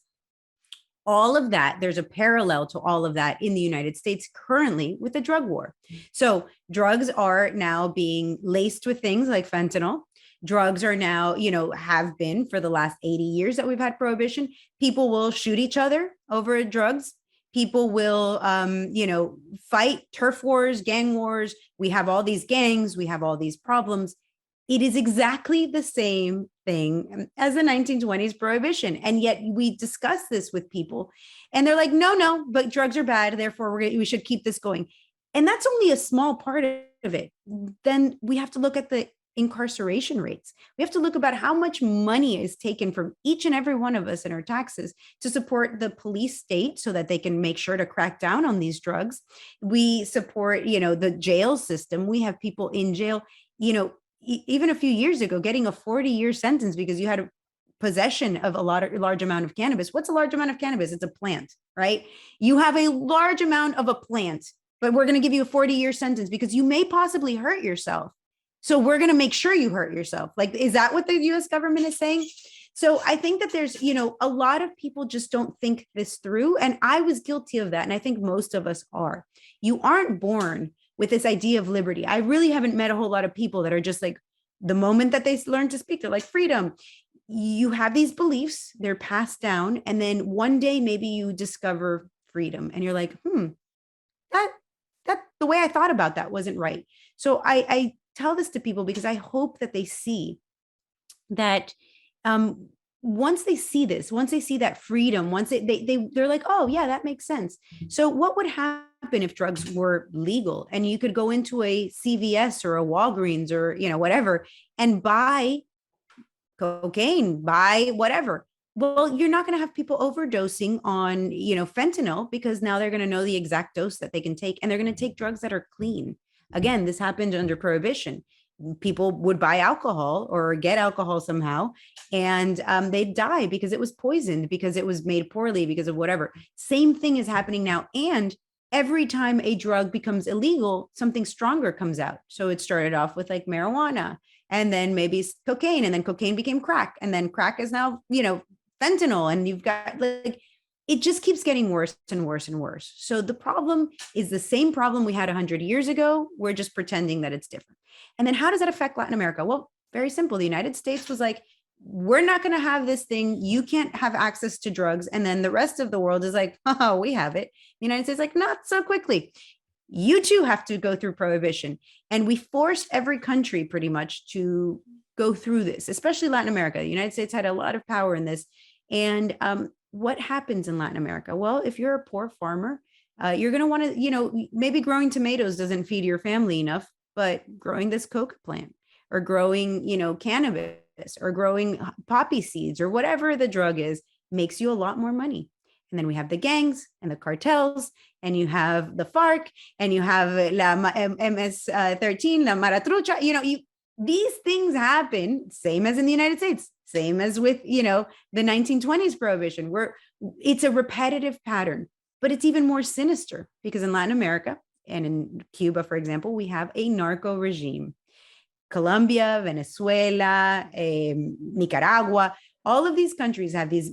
All of that, there's a parallel to all of that in the United States currently with the drug war. So drugs are now being laced with things like fentanyl. Drugs are now, have been for the last 80 years that we've had prohibition. People will shoot each other over drugs. People will, fight turf wars, gang wars. We have all these gangs. We have all these problems. It is exactly the same thing as the 1920s prohibition. And yet we discuss this with people and they're like, no, but drugs are bad. Therefore, we should keep this going. And that's only a small part of it. Then we have to look at the incarceration rates. We have to look about how much money is taken from each and every one of us in our taxes to support the police state so that they can make sure to crack down on these drugs. We support, the jail system. We have people in jail, even a few years ago, getting a 40-year sentence because you had a possession of a large amount of cannabis. What's a large amount of cannabis? It's a plant, right? You have a large amount of a plant, but we're going to give you a 40-year sentence because you may possibly hurt yourself. So we're going to make sure you hurt yourself. Like, is that what the US government is saying? So I think that there's, a lot of people just don't think this through. And I was guilty of that. And I think most of us are. You aren't born with this idea of liberty. I really haven't met a whole lot of people that are just like, the moment that they learn to speak, they're like, freedom. You have these beliefs, they're passed down. And then one day, maybe you discover freedom and you're like, that the way I thought about that wasn't right. So I tell this to people because I hope that they see that once they see this, once they see that freedom, once they're like, oh yeah, that makes sense. So what would happen if drugs were legal and you could go into a CVS or a Walgreens or, whatever, and buy cocaine, buy whatever? Well, you're not going to have people overdosing on, fentanyl because now they're going to know the exact dose that they can take and they're going to take drugs that are clean. Again, this happened under prohibition. People would buy alcohol or get alcohol somehow and they'd die because it was poisoned, because it was made poorly, because of whatever. Same thing is happening now. And every time a drug becomes illegal, something stronger comes out. So it started off with like marijuana and then maybe cocaine, and then cocaine became crack. And then crack is now, fentanyl. And you've got like, it just keeps getting worse and worse and worse. So the problem is the same problem we had 100 years ago. We're just pretending that it's different. And then how does that affect Latin America? Well, very simple. The United States was like, we're not going to have this thing. You can't have access to drugs. And then the rest of the world is like, oh, we have it. The United States is like, not so quickly. You too have to go through prohibition. And we forced every country pretty much to go through this, especially Latin America. The United States had a lot of power in this. And what happens in Latin America? Well, if you're a poor farmer, you're going to want to, maybe growing tomatoes doesn't feed your family enough, but growing this coca plant or growing, cannabis or growing poppy seeds or whatever the drug is makes you a lot more money. And then we have the gangs and the cartels, and you have the FARC, and you have la MS-13, la Maratrucha. These things happen, same as in the United States, same as with, the 1920s prohibition, where it's a repetitive pattern, but it's even more sinister because in Latin America and in Cuba, for example, we have a narco regime. Colombia, Venezuela, Nicaragua, all of these countries have these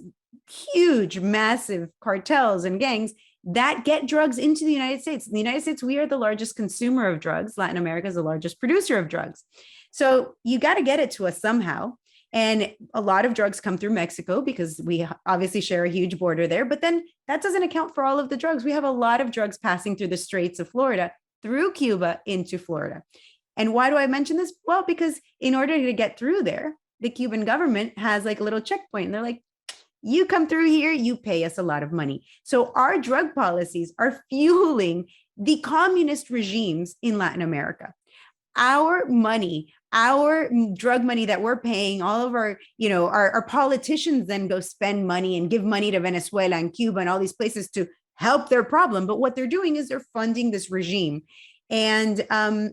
huge, massive cartels and gangs that get drugs into the United States. In the United States, we are the largest consumer of drugs. Latin America is the largest producer of drugs. So you got to get it to us somehow. And a lot of drugs come through Mexico because we obviously share a huge border there. But then that doesn't account for all of the drugs. We have a lot of drugs passing through the Straits of Florida, through Cuba into Florida. And why do I mention this? Well, because in order to get through there, the Cuban government has like a little checkpoint. And they're like, you come through here, you pay us a lot of money. So our drug policies are fueling the communist regimes in Latin America. Our money, our drug money that we're paying, all of our, our politicians then go spend money and give money to Venezuela and Cuba and all these places to help their problem. But what they're doing is they're funding this regime. And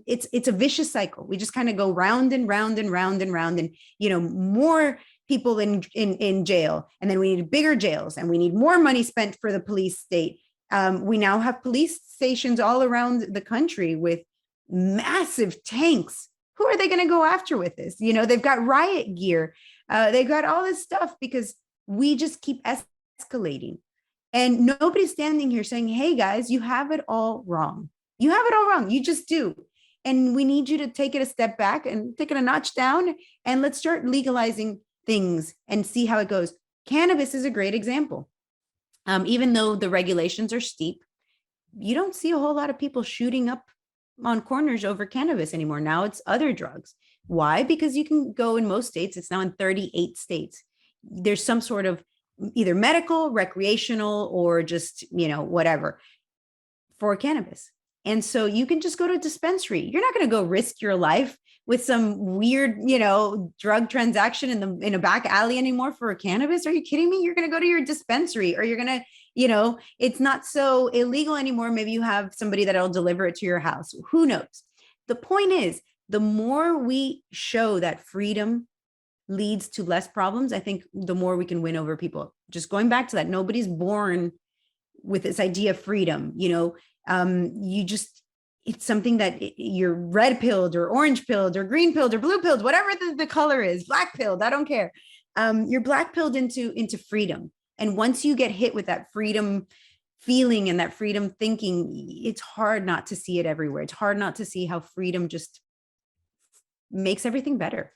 it's a vicious cycle. We just kind of go round and round and round and round, and more people in jail, and then we need bigger jails, and we need more money spent for the police state. We now have police stations all around the country with massive tanks. Who are they going to go after with this? They've got riot gear. They've got all this stuff because we just keep escalating, and nobody's standing here saying, hey guys, you have it all wrong. You have it all wrong. You just do. And we need you to take it a step back and take it a notch down, and let's start legalizing things and see how it goes. Cannabis is a great example. Even though the regulations are steep, you don't see a whole lot of people shooting up on corners over cannabis anymore. Now it's other drugs. Why? Because you can go in most states, it's now in 38 states. There's some sort of either medical, recreational, or just, whatever for cannabis. And so you can just go to a dispensary. You're not going to go risk your life with some weird, drug transaction in a back alley anymore for a cannabis. Are you kidding me? You're going to go to your dispensary, or you're going to, it's not so illegal anymore. Maybe you have somebody that'll deliver it to your house. Who knows? The point is, the more we show that freedom leads to less problems, I think the more we can win over people. Just going back to that, nobody's born with this idea of freedom. It's something that you're red pilled or orange pilled or green pilled or blue pilled, whatever the color is, black pilled, I don't care. You're black pilled into freedom. And once you get hit with that freedom feeling and that freedom thinking, it's hard not to see it everywhere. It's hard not to see how freedom just makes everything better.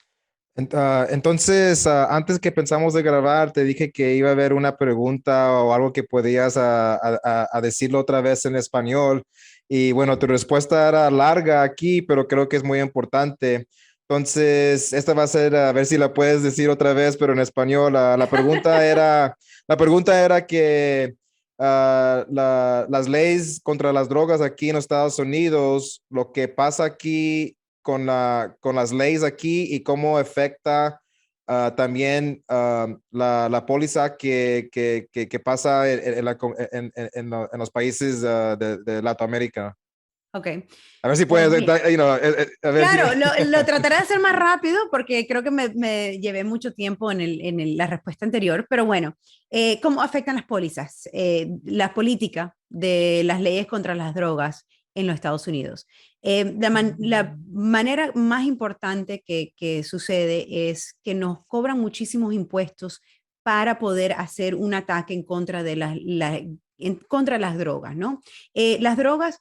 Entonces, antes que pensamos de grabar, te dije que iba a haber una pregunta o algo que podías a decirlo otra vez en español. Y bueno, tu respuesta era larga aquí, pero creo que es muy importante. Entonces, esta va a ser, a ver si la puedes decir otra vez, pero en español. La pregunta era que las leyes contra las drogas aquí en Estados Unidos, lo que pasa aquí con las leyes aquí y cómo afecta también la póliza que pasa en los países de Latinoamérica. Ok. A ver si puedes, a ver claro, si... lo trataré de hacer más rápido porque creo que me llevé mucho tiempo en la respuesta anterior, pero bueno, ¿cómo afectan las pólizas? La política de las leyes contra las drogas en los Estados Unidos. La manera más importante que sucede es que nos cobran muchísimos impuestos para poder hacer un ataque en contra de las drogas, ¿no? Las drogas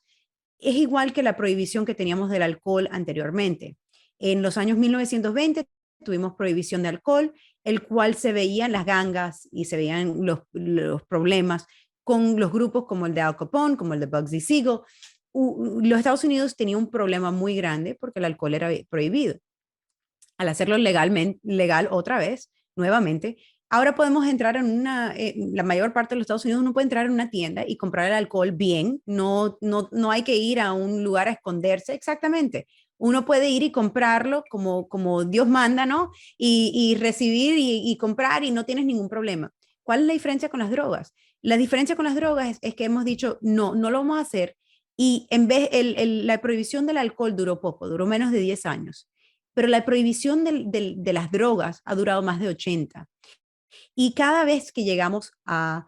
es igual que la prohibición que teníamos del alcohol anteriormente. En los años 1920 tuvimos prohibición de alcohol, el cual se veían las gangas y se veían los problemas con los grupos como el de Al Capone, como el de Bugsy Siegel. Los Estados Unidos tenía un problema muy grande porque el alcohol era prohibido. Al hacerlo legal otra vez, nuevamente, ahora podemos entrar la mayor parte de los Estados Unidos uno puede entrar en una tienda y comprar el alcohol bien, no hay que ir a un lugar a esconderse, exactamente. Uno puede ir y comprarlo como Dios manda, ¿no? Y recibir y comprar y no tienes ningún problema. ¿Cuál es la diferencia con las drogas? La diferencia con las drogas es que hemos dicho, no lo vamos a hacer. Y en vez, la prohibición del alcohol duró poco, duró menos de 10 años, pero la prohibición de las drogas ha durado más de 80. Y cada vez que llegamos a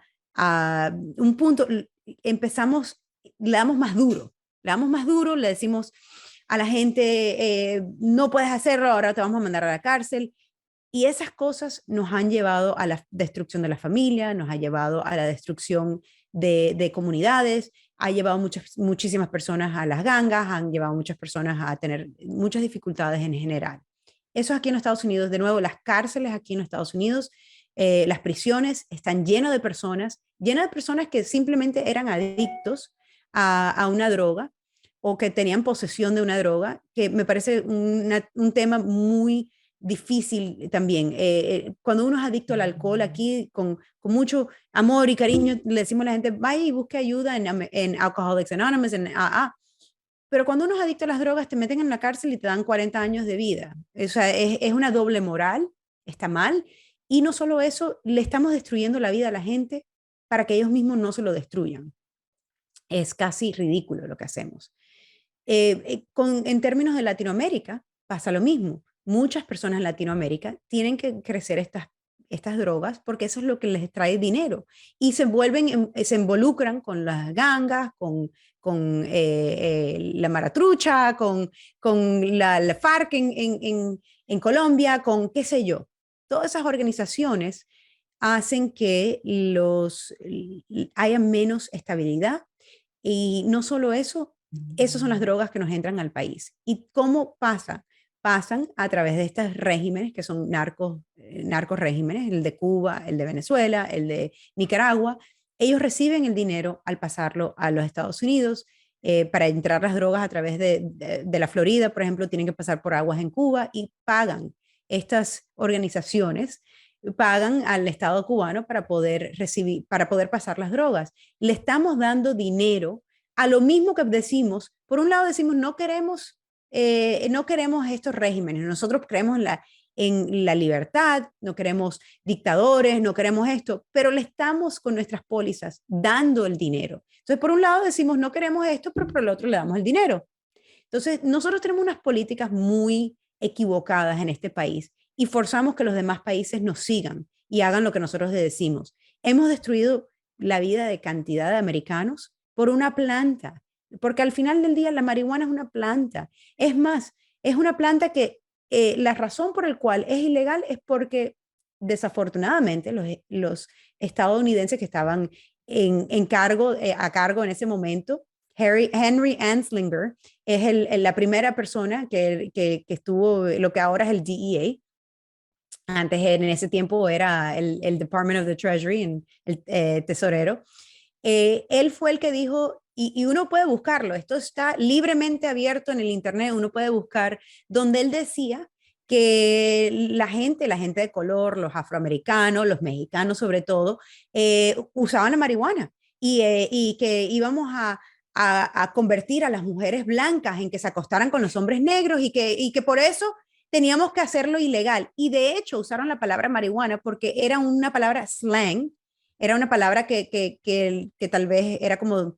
un punto, le damos más duro, le decimos a la gente, no puedes hacerlo, ahora te vamos a mandar a la cárcel. Y esas cosas nos han llevado a la destrucción de la familia, nos ha llevado a la destrucción de comunidades, ha llevado muchísimas personas a las gangas, han llevado muchas personas a tener muchas dificultades en general. Eso aquí en Estados Unidos, de nuevo, las cárceles aquí en Estados Unidos, las prisiones están llenas de personas que simplemente eran adictos a una droga o que tenían posesión de una droga, que me parece un tema muy difícil también. Cuando uno es adicto al alcohol, aquí con mucho amor y cariño le decimos a la gente, vaya y busque ayuda en Alcoholics Anonymous, en AA. Pero cuando uno es adicto a las drogas, te meten en la cárcel y te dan 40 años de vida. O sea, es una doble moral, está mal. Y no solo eso, le estamos destruyendo la vida a la gente para que ellos mismos no se lo destruyan. Es casi ridículo lo que hacemos. En términos de Latinoamérica, pasa lo mismo. Muchas personas en Latinoamérica tienen que crecer estas drogas porque eso es lo que les trae dinero y se involucran con las gangas, con la maratrucha, con la FARC en Colombia, con qué sé yo. Todas esas organizaciones hacen que haya menos estabilidad y no solo eso, esas son las drogas que nos entran al país. ¿Y cómo pasa? Pasan a través de estos regímenes que son narcos regímenes, el de Cuba, el de Venezuela, el de Nicaragua, ellos reciben el dinero al pasarlo a los Estados Unidos. Para entrar las drogas a través de la Florida, por ejemplo, tienen que pasar por aguas en Cuba y pagan estas organizaciones, pagan al Estado cubano para poder recibir, para poder pasar las drogas. Le estamos dando dinero a lo mismo que decimos. Por un lado decimos, no queremos estos regímenes, nosotros creemos en la libertad, no queremos dictadores, no queremos esto, pero le estamos con nuestras pólizas dando el dinero. Entonces, por un lado decimos, no queremos esto, pero por el otro le damos el dinero. Entonces, nosotros tenemos unas políticas muy equivocadas en este país y forzamos que los demás países nos sigan y hagan lo que nosotros les decimos. Hemos destruido la vida de cantidad de americanos por una planta, porque al final del día la marihuana es una planta. Es más, es una planta que la razón por la cual es ilegal es porque desafortunadamente los estadounidenses que estaban a cargo en ese momento, Henry Anslinger es la primera persona que estuvo lo que ahora es el DEA. Antes, en ese tiempo, era el Department of the Treasury, el tesorero. Él fue el que dijo, y uno puede buscarlo, esto está libremente abierto en el Internet, uno puede buscar, donde él decía que la gente de color, los afroamericanos, los mexicanos sobre todo, usaban la marihuana y que íbamos a convertir a las mujeres blancas en que se acostaran con los hombres negros y que por eso teníamos que hacerlo ilegal. Y de hecho usaron la palabra marihuana porque era una palabra slang, era una palabra que tal vez era como,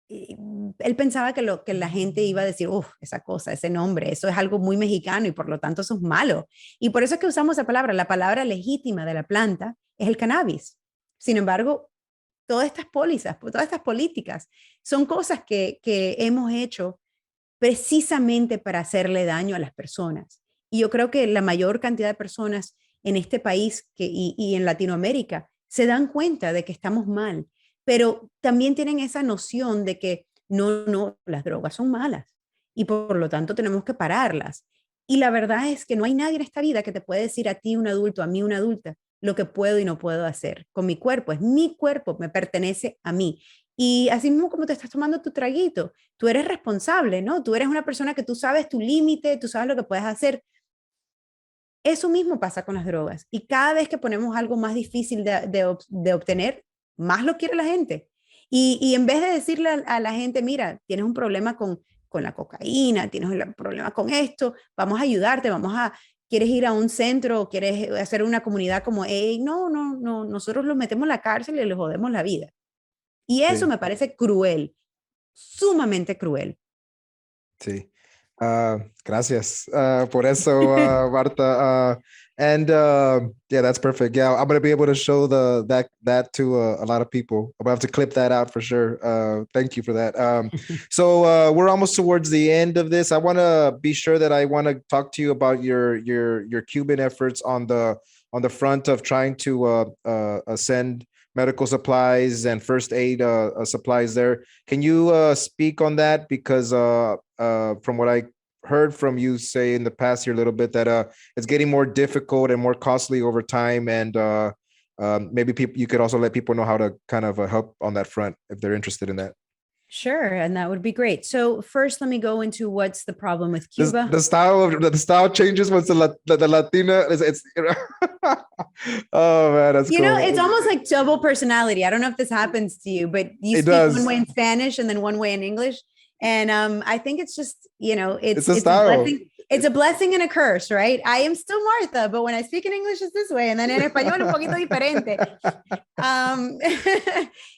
él pensaba que la gente iba a decir, uff, esa cosa, ese nombre, eso es algo muy mexicano y por lo tanto eso es malo. Y por eso es que usamos esa palabra, la palabra legítima de la planta es el cannabis. Sin embargo, todas estas pólizas, todas estas políticas son cosas que hemos hecho precisamente para hacerle daño a las personas. Y yo creo que la mayor cantidad de personas en este país y en Latinoamérica se dan cuenta de que estamos mal, pero también tienen esa noción de que no, las drogas son malas y por lo tanto tenemos que pararlas. Y la verdad es que no hay nadie en esta vida que te puede decir a ti un adulto, a mí una adulta, lo que puedo y no puedo hacer con mi cuerpo. Es mi cuerpo, me pertenece a mí. Y así mismo como te estás tomando tu traguito, tú eres responsable, ¿no? Tú eres una persona que tú sabes tu límite, tú sabes lo que puedes hacer. Eso mismo pasa con las drogas. Y cada vez que ponemos algo más difícil de obtener, más lo quiere la gente. Y en vez de decirle a la gente, mira, tienes un problema con la cocaína, tienes un problema con esto, vamos a ayudarte, quieres ir a un centro, quieres hacer una comunidad como, hey, no, nosotros los metemos en la cárcel y les jodemos la vida. Y eso Sí, me parece cruel, sumamente cruel. sí. Gracias por eso, Marta. And yeah, that's perfect. Yeah, I'm gonna be able to show that to a lot of people. I'm gonna have to clip that out for sure. Thank you for that. So we're almost towards the end of this. I want to be sure that I want to talk to you about your Cuban efforts on the front of trying to send medical supplies and first aid supplies there. Can you speak on that? Because from what I heard from you say in the past here a little bit, that it's getting more difficult and more costly over time. And maybe you could also let people know how to kind of help on that front if they're interested in that. Sure, and that would be great. So first, let me go into what's the problem with Cuba. The style changes once the Latina it's oh man, that's cool. It's almost like double personality. I don't know if this happens to you, but you It speak does. one way in Spanish and then one way in English. And I think it's just, It's a a style. blessing. It's a blessing and a curse, right? I am still Martha, but when I speak in English, it's this way. And then en español, un poquito diferente.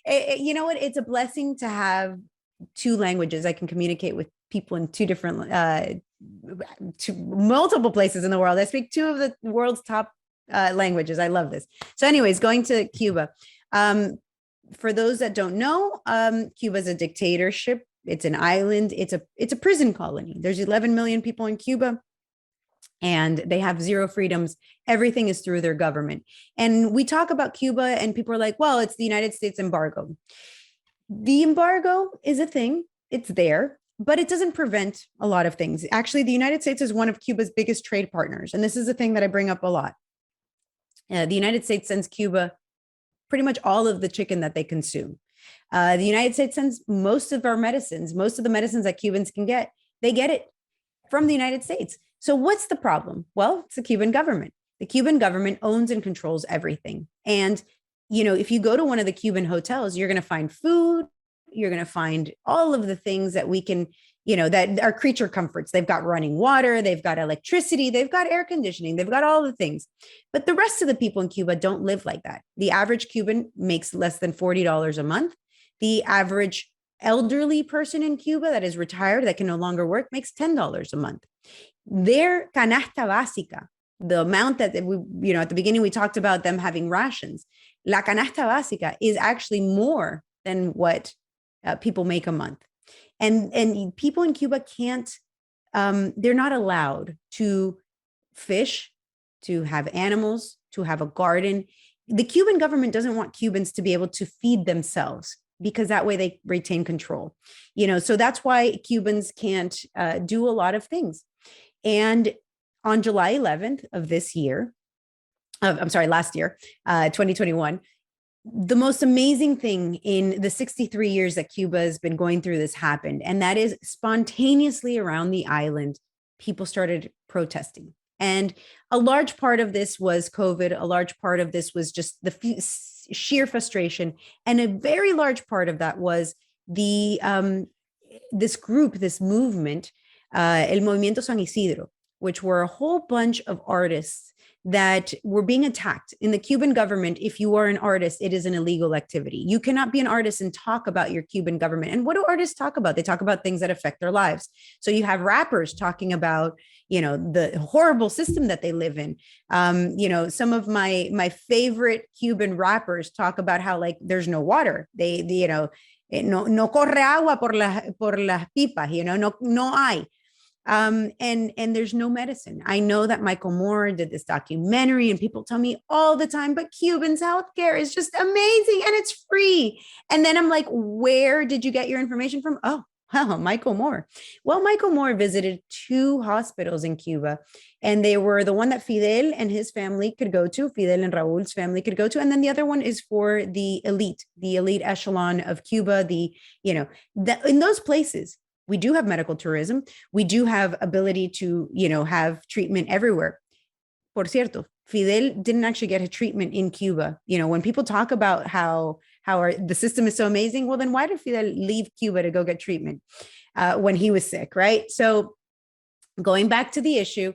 You know what? It's a blessing to have two languages. I can communicate with people in two different, multiple places in the world. I speak two of the world's top languages. I love this. So anyways, going to Cuba. For those that don't know, Cuba is a dictatorship. It's an island. It's a prison colony. There's 11 million people in Cuba and they have zero freedoms. Everything is through their government. And we talk about Cuba and people are like, well, it's the United States embargo. The embargo is a thing. It's there, but it doesn't prevent a lot of things. Actually, the United States is one of Cuba's biggest trade partners. And this is a thing that I bring up a lot. The United States sends Cuba pretty much all of the chicken that they consume. The United States sends most of our medicines, most of the medicines that Cubans can get, they get it from the United States. So what's the problem? Well, it's the Cuban government. The Cuban government owns and controls everything. And, you know, if you go to one of the Cuban hotels, you're going to find food, you're going to find all of the things that we can, you know, that are creature comforts. They've got running water, they've got electricity, they've got air conditioning, they've got all the things. But the rest of the people in Cuba don't live like that. The average Cuban makes less than $40 a month. The average elderly person in Cuba that is retired, that can no longer work, makes $10 a month. Their canasta básica, the amount that we, you know, at the beginning we talked about them having rations, la canasta básica is actually more than what people make a month. And people in Cuba can't, they're not allowed to fish, to have animals, to have a garden. The Cuban government doesn't want Cubans to be able to feed themselves, because that way they retain control. You know, so that's why Cubans can't do a lot of things. And on July 11th of this year, last year, 2021, the most amazing thing in the 63 years that Cuba has been going through this happened. And that is, spontaneously around the island, people started protesting. And a large part of this was COVID. A large part of this was just the sheer frustration. And a very large part of that was the this group, this movement, El Movimiento San Isidro, which were a whole bunch of artists that were being attacked. In the Cuban government, if you are an artist, it is an illegal activity. You cannot be an artist and talk about your Cuban government. And what do artists talk about? They talk about things that affect their lives. So you have rappers talking about, you know, the horrible system that they live in. You know, some of my favorite Cuban rappers talk about how, like, there's no water. They you know, no corre agua por las pipas, you know, no hay. And there's no medicine. I know that Michael Moore did this documentary, and people tell me all the time, but Cuban's healthcare is just amazing and it's free. And then I'm like, where did you get your information from? Oh, well, Michael Moore. Well, Michael Moore visited 2 hospitals in Cuba, and they were the one that Fidel and his family could go to, Fidel and Raul's family could go to. And then the other one is for the elite echelon of Cuba, in those places. We do have medical tourism. We do have ability to, you know, have treatment everywhere. Por cierto, Fidel didn't actually get a treatment in Cuba. You know, when people talk about how the system is so amazing, well, then why did Fidel leave Cuba to go get treatment when he was sick, right? So going back to the issue,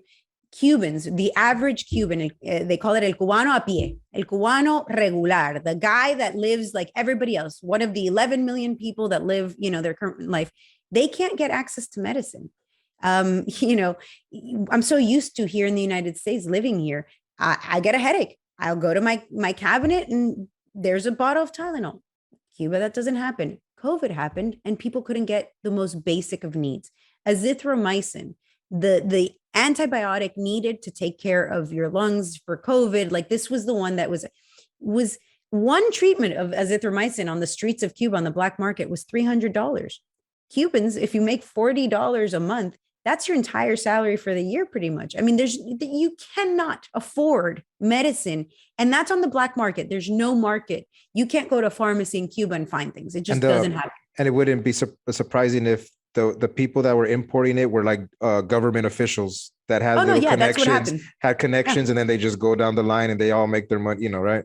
Cubans, the average Cuban, they call it el cubano a pie, el cubano regular, the guy that lives like everybody else, one of the 11 million people that live, you know, their current life. They can't get access to medicine. You know, I'm so used to here in the United States, living here, I get a headache. I'll go to my cabinet and there's a bottle of Tylenol. Cuba, that doesn't happen. COVID happened and people couldn't get the most basic of needs. Azithromycin, the antibiotic needed to take care of your lungs for COVID, like this was the one that was one treatment of azithromycin on the streets of Cuba on the black market was $300. Cubans, if you make $40 a month, that's your entire salary for the year, pretty much. I mean, you cannot afford medicine, and that's on the black market. There's no market. You can't go to a pharmacy in Cuba and find things. It just doesn't happen. And it wouldn't be surprising if the people that were importing it were like government officials that had connections, and then they just go down the line and they all make their money, you know, right?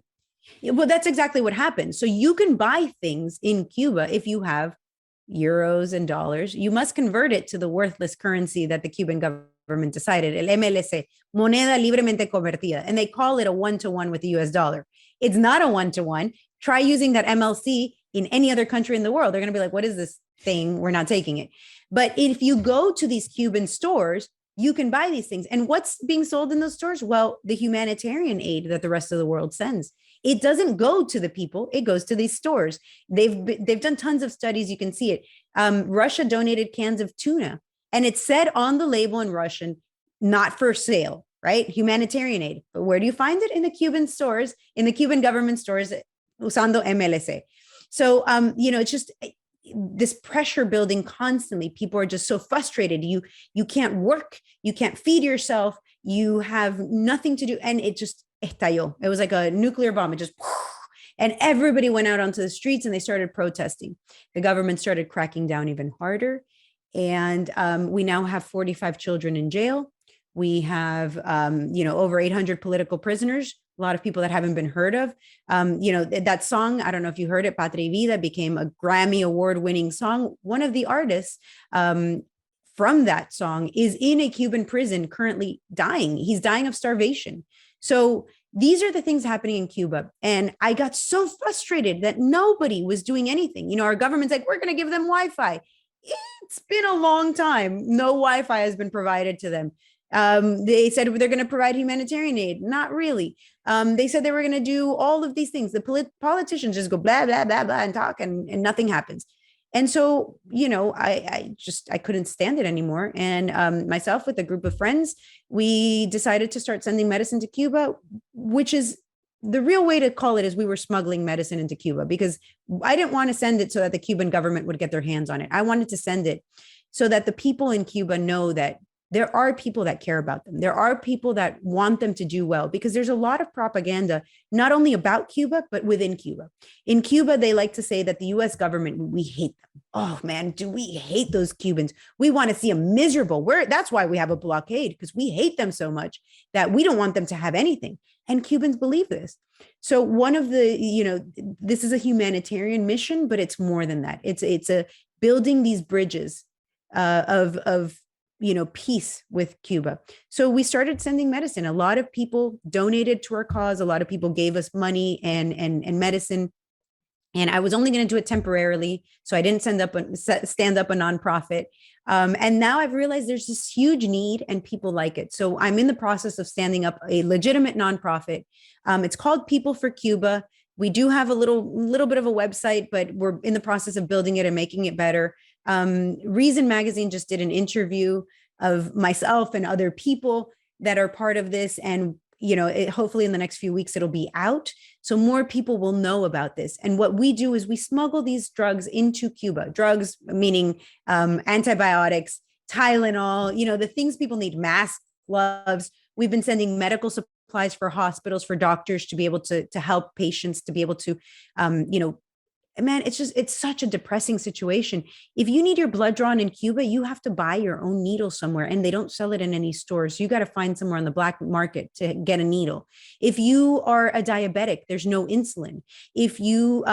Yeah, well, that's exactly what happened. So you can buy things in Cuba if you have euros and dollars. You must convert it to the worthless currency that the Cuban government decided, el MLC, moneda libremente convertida, and they call it a 1-to-1 with the US dollar. It's not a 1-to-1. Try using that MLC in any other country in the world. They're going to be like, what is this thing? We're not taking it. But if you go to these Cuban stores, you can buy these things. And what's being sold in those stores? Well, the humanitarian aid that the rest of the world sends. It doesn't go to the people. It goes to these stores. They've done tons of studies. You can see it. Russia donated cans of tuna, and it said on the label in Russian, not for sale, right? Humanitarian aid. But where do you find it? In the Cuban stores, in the Cuban government stores, usando MLC. So, you know, it's just this pressure building constantly. People are just so frustrated. You can't work. You can't feed yourself. You have nothing to do. And it just estalló. It was like a nuclear bomb. It just, And everybody went out onto the streets and they started protesting. The government started cracking down even harder. And we now have 45 children in jail. We have, over 800 political prisoners, a lot of people that haven't been heard of. That song, I don't know if you heard it, Patria y Vida, became a Grammy award-winning song. One of the artists from that song is in a Cuban prison currently dying. He's dying of starvation. So these are the things happening in Cuba. And I got so frustrated that nobody was doing anything. Our government's like, we're going to give them Wi-Fi. It's been a long time. No Wi-Fi has been provided to them. They said they're going to provide humanitarian aid. Not really. They said they were going to do all of these things. The politicians just go blah, blah, blah, blah, and talk and nothing happens. And so, I couldn't stand it anymore. And myself with a group of friends, we decided to start sending medicine to Cuba, which is the real way to call it is we were smuggling medicine into Cuba, because I didn't want to send it so that the Cuban government would get their hands on it. I wanted to send it so that the people in Cuba know that there are people that care about them. There are people that want them to do well, because there's a lot of propaganda, not only about Cuba, but within Cuba. In Cuba, they like to say that the US government, we hate them. Oh man, do we hate those Cubans? We want to see them miserable. That's why we have a blockade, because we hate them so much that we don't want them to have anything. And Cubans believe this. So one of the, this is a humanitarian mission, but it's more than that. It's a building these bridges of peace with Cuba. So we started sending medicine. A lot of people donated to our cause. A lot of people gave us money and medicine. And I was only going to do it temporarily. So I didn't stand up a nonprofit. And now I've realized there's this huge need and people like it. So I'm in the process of standing up a legitimate nonprofit. It's called People for Cuba. We do have a little bit of a website, but we're in the process of building it and making it better. Reason Magazine just did an interview of myself and other people that are part of this. And, hopefully in the next few weeks, it'll be out. So more people will know about this. And what we do is we smuggle these drugs into Cuba, drugs, meaning antibiotics, Tylenol, the things people need, masks, gloves. We've been sending medical supplies for hospitals, for doctors to be able to help patients, to be able to, man, it's such a depressing situation. If you need your blood drawn in Cuba, you have to buy your own needle somewhere, and they don't sell it in any stores. You got to find somewhere on the black market to get a needle. If you are a diabetic, there's no insulin. If you,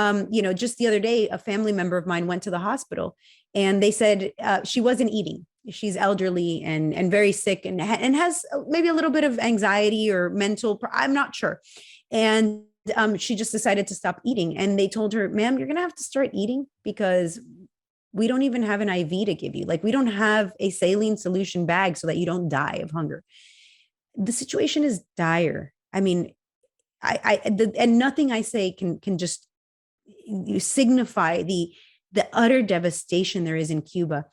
just the other day, a family member of mine went to the hospital and they said she wasn't eating. She's elderly and very sick and has maybe a little bit of anxiety or mental, I'm not sure. And she just decided to stop eating. And they told her, ma'am, you're going to have to start eating, because we don't even have an IV to give you. Like, we don't have a saline solution bag so that you don't die of hunger. The situation is dire. I mean, and nothing I say can just signify the utter devastation there is in Cuba.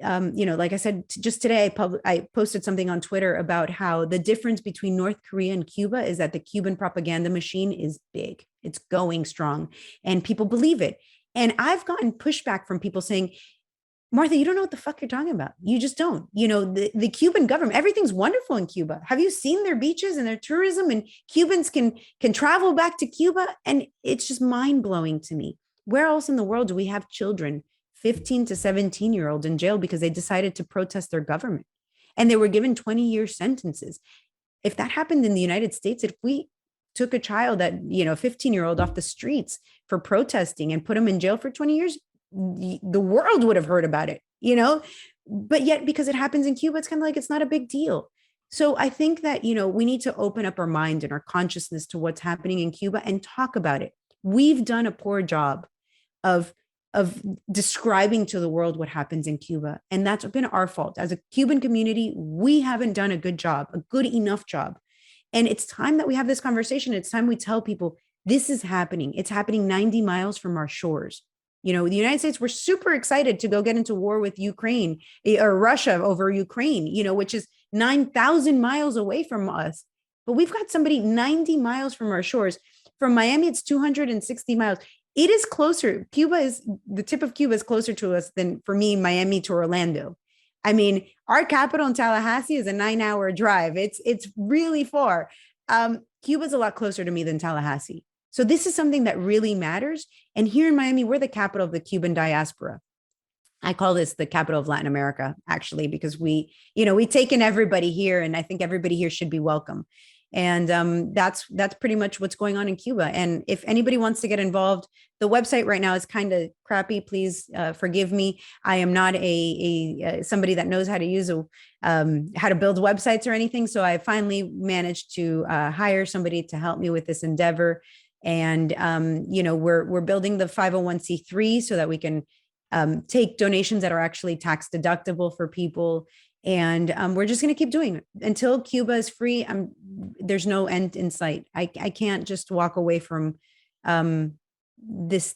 Like I said, just today, I posted something on Twitter about how the difference between North Korea and Cuba is that the Cuban propaganda machine is big. It's going strong and people believe it. And I've gotten pushback from people saying, Martha, you don't know what the fuck you're talking about. You just don't. The Cuban government, everything's wonderful in Cuba. Have you seen their beaches and their tourism? And Cubans can travel back to Cuba. And it's just mind blowing to me. Where else in the world do we have children, 15 to 17-year-olds in jail because they decided to protest their government, and they were given 20-year sentences? If that happened in the United States, if we took a child, that, 15-year-old off the streets for protesting and put him in jail for 20 years, the world would have heard about it, but yet because it happens in Cuba, it's kind of like, it's not a big deal. So I think that, we need to open up our mind and our consciousness to what's happening in Cuba and talk about it. We've done a poor job of describing to the world what happens in Cuba. And that's been our fault. As a Cuban community, we haven't done a good enough job. And it's time that we have this conversation. It's time we tell people this is happening. It's happening 90 miles from our shores. The United States, we're super excited to go get into war with Ukraine or Russia over Ukraine, which is 9,000 miles away from us. But we've got somebody 90 miles from our shores. From Miami, it's 260 miles. It is closer. The tip of Cuba is closer to us than, for me, Miami to Orlando. I mean, our capital in Tallahassee is a 9-hour drive. It's really far. Cuba's a lot closer to me than Tallahassee. So this is something that really matters. And here in Miami, we're the capital of the Cuban diaspora. I call this the capital of Latin America, actually, because we take in everybody here, and I think everybody here should be welcome. And that's pretty much what's going on in Cuba. And if anybody wants to get involved, the website right now is kind of crappy. Please forgive me. I am not a somebody that knows how to use how to build websites or anything. So I finally managed to hire somebody to help me with this endeavor. And we're building the 501c3 so that we can take donations that are actually tax deductible for people. And we're just going to keep doing it until Cuba is free. There's no end in sight. I can't just walk away from this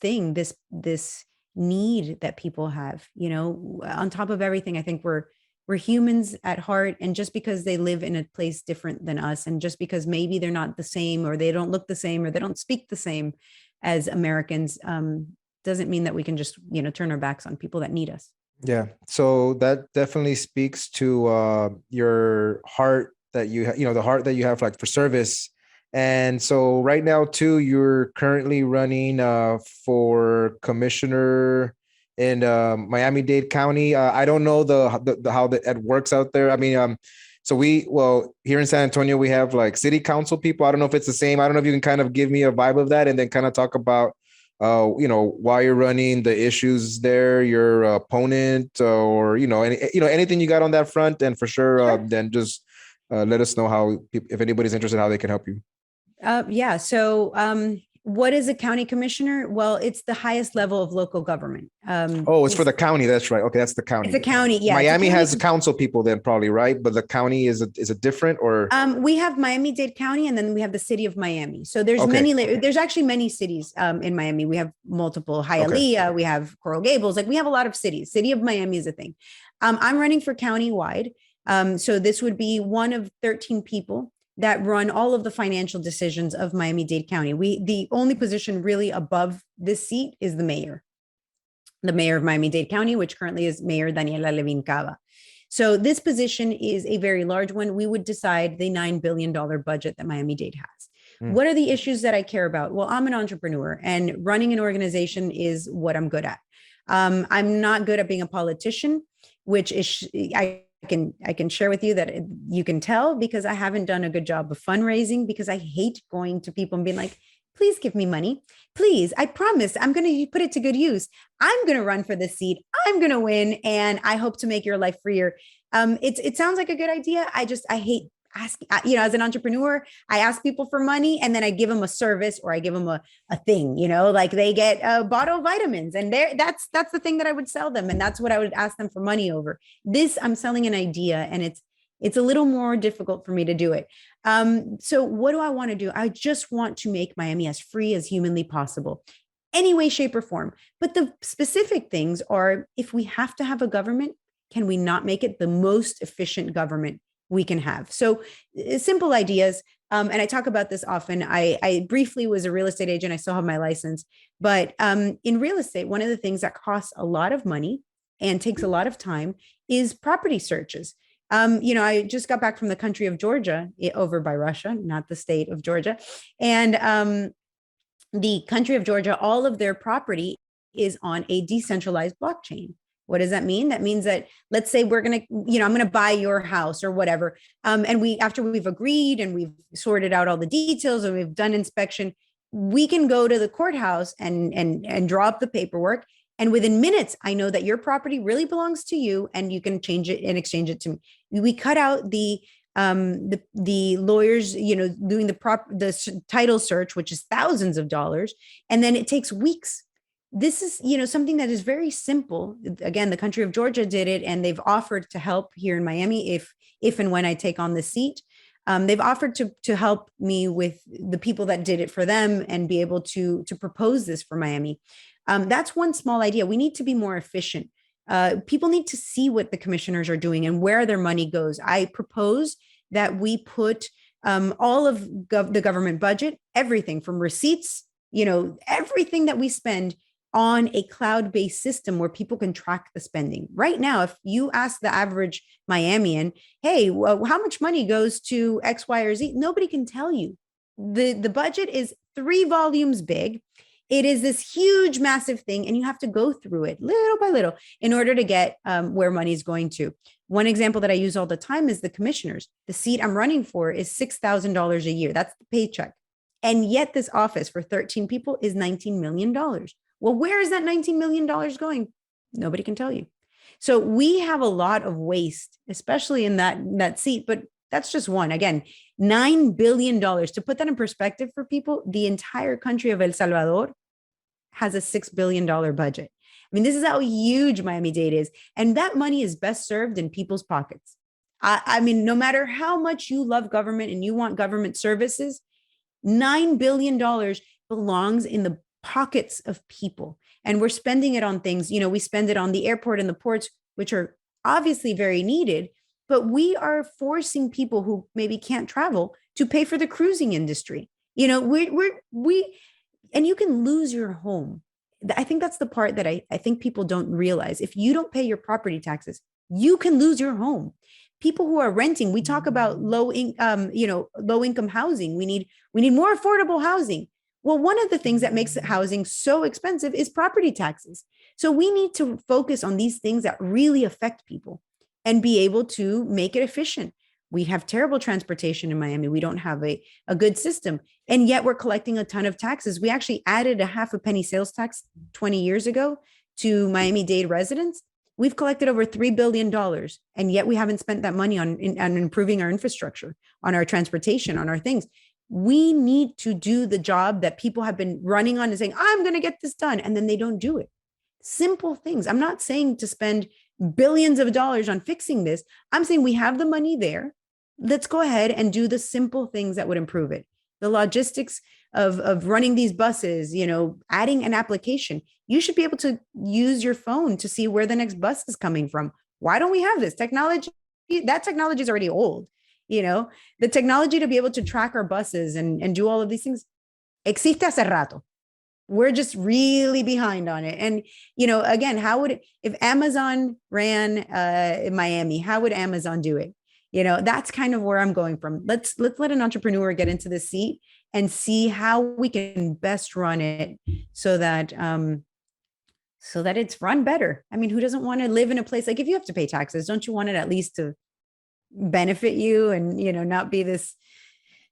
need that people have. On top of everything, I think we're humans at heart. And just because they live in a place different than us, and just because maybe they're not the same, or they don't look the same, or they don't speak the same as Americans, doesn't mean that we can just turn our backs on people that need us. Yeah. So that definitely speaks to your heart that the heart that you have like for service. And so right now too, you're currently running for commissioner in Miami-Dade County. I don't know how it works out there. I mean, so here in San Antonio, we have like city council people. I don't know if it's the same. I don't know if you can kind of give me a vibe of that, and then kind of talk about why you're running, the issues there, your opponent, or anything you got on that front. And for sure. Then just let us know how, if anybody's interested, how they can help you. Yeah. So what is a county commissioner? Well, it's the highest level of local government. It's for the county. That's right. Okay, that's the county. It's a county. Yeah. Miami has council people then probably, right? But the county is it different, or? We have Miami-Dade County, and then we have the city of Miami. So there's there's actually many cities in Miami. We have multiple, Hialeah, we have Coral Gables, we have a lot of cities. City of Miami is a thing. I'm running for county-wide. So this would be one of 13 people that run all of the financial decisions of Miami-Dade County. The only position really above this seat is the mayor of Miami-Dade County, which currently is Mayor Daniela Levin Cava. So this position is a very large one. We would decide the $9 billion budget that Miami-Dade has. What are the issues that I care about? Well, I'm an entrepreneur, and running an organization is what I'm good at. I'm not good at being a politician, which is, I can share with you that you can tell, because I haven't done a good job of fundraising, because I hate going to people and being like, please give me money. Please, I promise I'm going to put it to good use. I'm going to run for this seat. I'm going to win. And I hope to make your life freer. It sounds like a good idea. I hate asking, as an entrepreneur, I ask people for money, and then I give them a service, or I give them a thing, like they get a bottle of vitamins, and that's the thing that I would sell them. And that's what I would ask them for money over. This, I'm selling an idea, and it's a little more difficult for me to do it. So what do I want to do? I just want to make Miami as free as humanly possible, any way, shape, or form. But the specific things are, if we have to have a government, can we not make it the most efficient government we can have? So simple ideas. And I talk about this often. I briefly was a real estate agent. I still have my license. But in real estate, one of the things that costs a lot of money and takes a lot of time is property searches. I just got back from the country of Georgia, over by Russia, not the state of Georgia. And the country of Georgia, all of their property is on a decentralized blockchain. What does that mean? That means that, let's say I'm going to buy your house or whatever. And after we've agreed and we've sorted out all the details and we've done inspection, we can go to the courthouse and draw up the paperwork. And within minutes, I know that your property really belongs to you, and you can change it and exchange it to me. We cut out the lawyers, doing the title search, which is thousands of dollars. And then it takes weeks. This is, something that is very simple. Again, the country of Georgia did it, and they've offered to help here in Miami if and when I take on the seat. They've offered to help me with the people that did it for them and be able to propose this for Miami. That's one small idea. We need to be more efficient. People need to see what the commissioners are doing and where their money goes. I propose that we put all of the government budget, everything from receipts, everything that we spend, on a cloud-based system where people can track the spending. Right now, if you ask the average Miamian, hey, well, how much money goes to X, Y, or Z? Nobody can tell you. the budget is 3 volumes big. It is this huge, massive thing, and you have to go through it little by little in order to get where money is going to. One example that I use all the time is the commissioners. The seat I'm running for is $6,000 a year. That's the paycheck. And yet this office for 13 people is $19 million. Well, where is that $19 million going? Nobody can tell you. So we have a lot of waste, especially in that seat, but that's just one. Again, $9 billion. To put that in perspective for people, the entire country of El Salvador has a $6 billion budget. I mean, this is how huge Miami-Dade is. And that money is best served in people's pockets. I mean, no matter how much you love government and you want government services, $9 billion belongs in the pockets of people. And we're spending it on things, we spend it on the airport and the ports, which are obviously very needed, but we are forcing people who maybe can't travel to pay for the cruising industry. And you can lose your home. I think that's the part that I think people don't realize. If you don't pay your property taxes, you can lose your home. People who are renting, we talk about low income housing. We need more affordable housing. Well, one of the things that makes housing so expensive is property taxes. So we need to focus on these things that really affect people and be able to make it efficient. We have terrible transportation in Miami. We don't have a good system. And yet we're collecting a ton of taxes. We actually added a half a penny sales tax 20 years ago to Miami-Dade residents. We've collected over $3 billion. And yet we haven't spent that money on improving our infrastructure, on our transportation, on our things. We need to do the job that people have been running on and saying, I'm going to get this done. And then they don't do it. Simple things. I'm not saying to spend billions of dollars on fixing this. I'm saying we have the money there. Let's go ahead and do the simple things that would improve it. The logistics of running these buses, adding an application. You should be able to use your phone to see where the next bus is coming from. Why don't we have this technology? That technology is already old. The technology to be able to track our buses and do all of these things existe hace rato. We're just really behind on it. And, again, if Amazon ran in Miami, how would Amazon do it? That's kind of where I'm going from. Let's let an entrepreneur get into the seat and see how we can best run it so that it's run better. I mean, who doesn't want to live in a place like, if you have to pay taxes, don't you want it at least to benefit you and, not be this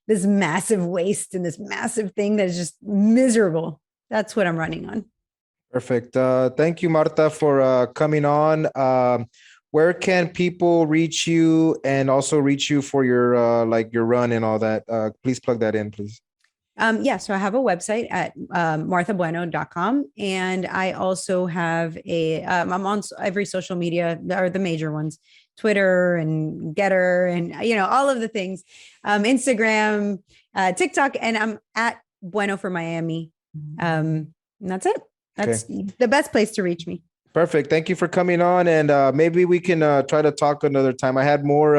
massive waste and this massive thing that is just miserable. That's what I'm running on. Perfect. Thank you, Marta, for coming on. Where can people reach you and also reach you for your your run and all that? Please plug that in, please. So I have a website at marthabueno.com. And I also have I'm on every social media, or the major ones, Twitter and Getter and, all of the things, Instagram, TikTok, and I'm at Bueno for Miami. And that's it. That's the best place to reach me. Perfect. Thank you for coming on. And maybe we can try to talk another time. I had more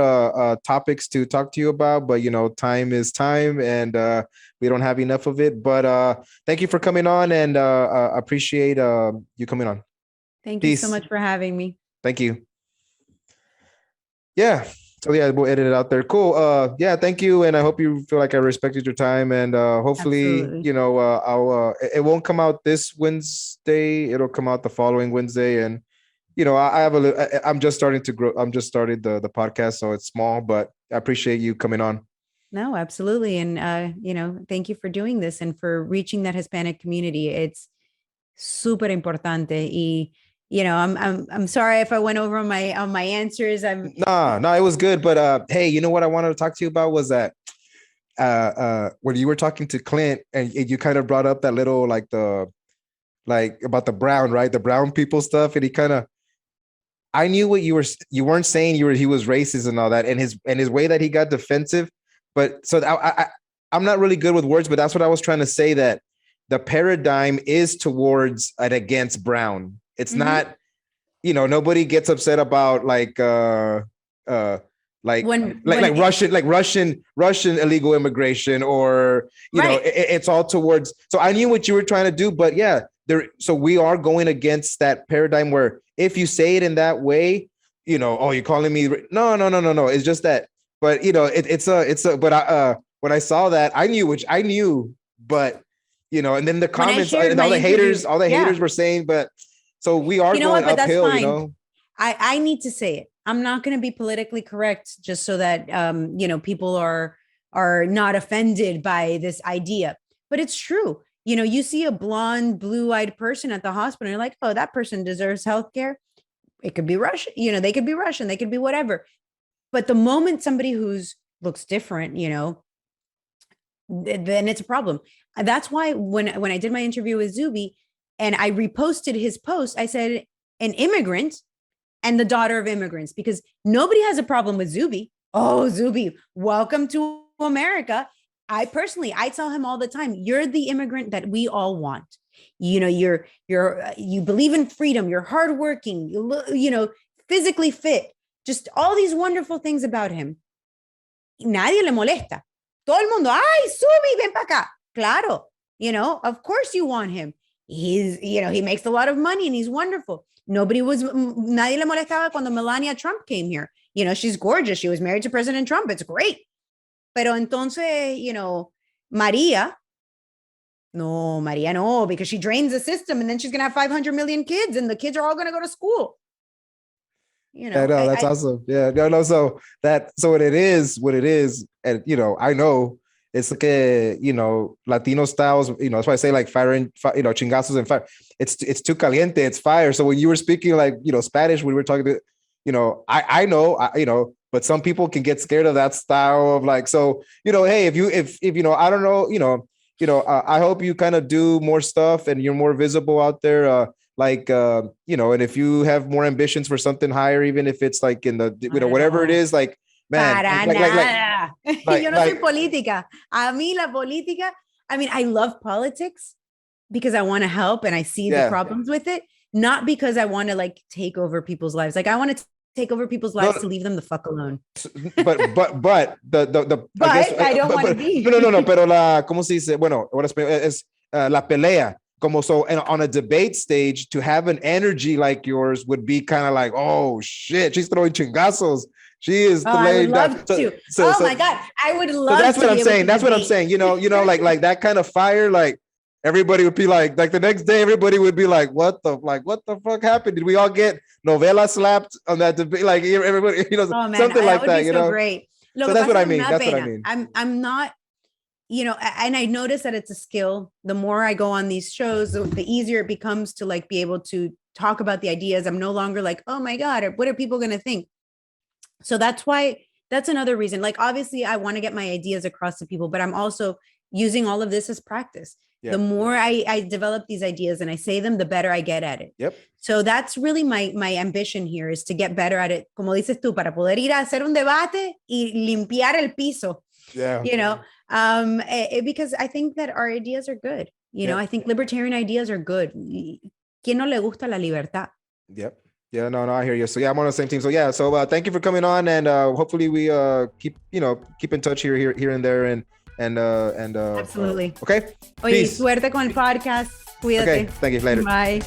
topics to talk to you about, but, time is time and we don't have enough of it. But thank you for coming on and appreciate you coming on. Thank you so much for having me. Thank you. Yeah. So yeah, we'll edit it out there. Cool. Yeah, thank you. And I hope you feel like I respected your time. And hopefully, Absolutely. I'll it won't come out this Wednesday. It'll come out the following Wednesday. And I'm just starting to grow. I'm just started the podcast, so it's small, but I appreciate you coming on. No, absolutely. And thank you for doing this and for reaching that Hispanic community. It's super importante. Y I'm sorry if I went over on my answers. No, it was good. But hey, what I wanted to talk to you about was that when you were talking to Clint and you kind of brought up that little about the brown, right? The brown people stuff. And I knew what you weren't saying he was racist and all that, and his way that he got defensive. But so I'm not really good with words, but that's what I was trying to say, that the paradigm is towards and against brown. It's not, nobody gets upset about Russian illegal immigration or, Right. It's all towards. So I knew what you were trying to do, but yeah, so we are going against that paradigm where if you say it in that way, you're calling me. No. It's just that, but when I saw that, I knew, but you know, and then the When I comments shared and all my the haters, interview- all the yeah. haters were saying, but so we are You know going what? But that's uphill, you fine. know. I need to say it. I'm not going to be politically correct just so that you know, people are not offended by this idea. But it's true. You know, you see a blonde, blue-eyed person at the hospital, and you're like, oh, that person deserves health care. It could be Russian, you know, they could be Russian, they could be whatever. But the moment somebody who's looks different, you know, then it's a problem. That's why when I did my interview with Zuby and I reposted his post, I said an immigrant and the daughter of immigrants, because nobody has a problem with Zuby. Oh, Zuby, welcome to America. I tell him all the time, you're the immigrant that we all want. You know, you believe in freedom, you're hardworking, you know, physically fit, just all these wonderful things about him. Nadie le molesta. Todo el mundo, ay, Zuby, ven para acá. Claro, you know, of course you want him. He's, you know, he makes a lot of money and he's wonderful. Nadie le molestaba cuando Melania Trump came here. You know, she's gorgeous. She was married to President Trump. It's great. Pero entonces, you know, Maria, no, because she drains the system and then she's going to have 500 million kids and the kids are all going to go to school. You know, Yeah, no, that's awesome. Yeah, no. So what it is, and you know, I know it's like you know, Latino styles. You know, that's why I say like you know, chingazos and fire. It's too caliente. It's fire. So when you were speaking like, you know, Spanish, when we were talking to, you know, I know, you know, but some people can get scared of that style of like. So you know, hey, if you know, I don't know, you know, I hope you kind of do more stuff and you're more visible out there. Like you know, and if you have more ambitions for something higher, even if it's like in the, you know, whatever it is, like man, Yo no soy política. A mí la política, I mean, I love politics because I want to help and I see the problems with it, not because I want to like take over people's lives. Like I want to take over people's lives to leave them the fuck alone. But I don't want to be. No, pero ¿cómo se dice? Bueno, ahora es la pelea. Como so, and on a debate stage, to have an energy like yours would be kind of like, oh shit, she's throwing chingazos. She is. I would love to. My God, I would love. So that's what I'm saying. That's what I'm saying. You know, like that kind of fire. Like everybody would be like the next day, everybody would be like, what the fuck happened? Did we all get novela slapped on that debate? Like everybody, you know, something like that. You know, great. So that's what I mean. That's what I mean. I'm not. You know, and I notice that it's a skill. The more I go on these shows, the easier it becomes to like be able to talk about the ideas. I'm no longer like, oh my God, what are people going to think? So that's another reason. Like, obviously I want to get my ideas across to people, but I'm also using all of this as practice. Yeah. The more I develop these ideas and I say them, the better I get at it. Yep. So that's really my ambition here, is to get better at it. Como dices tú, para poder ir a hacer un debate y limpiar el piso. Yeah. You know, because I think that our ideas are good. You know, I think libertarian ideas are good. ¿Quién no le gusta la libertad? Yep. Yeah, no, I hear you. So yeah, I'm on the same team. So yeah, so thank you for coming on, and hopefully we keep in touch here and there, and absolutely. Okay. Oye, suerte con el podcast. Cuídate. Okay. Thank you. Later. Bye.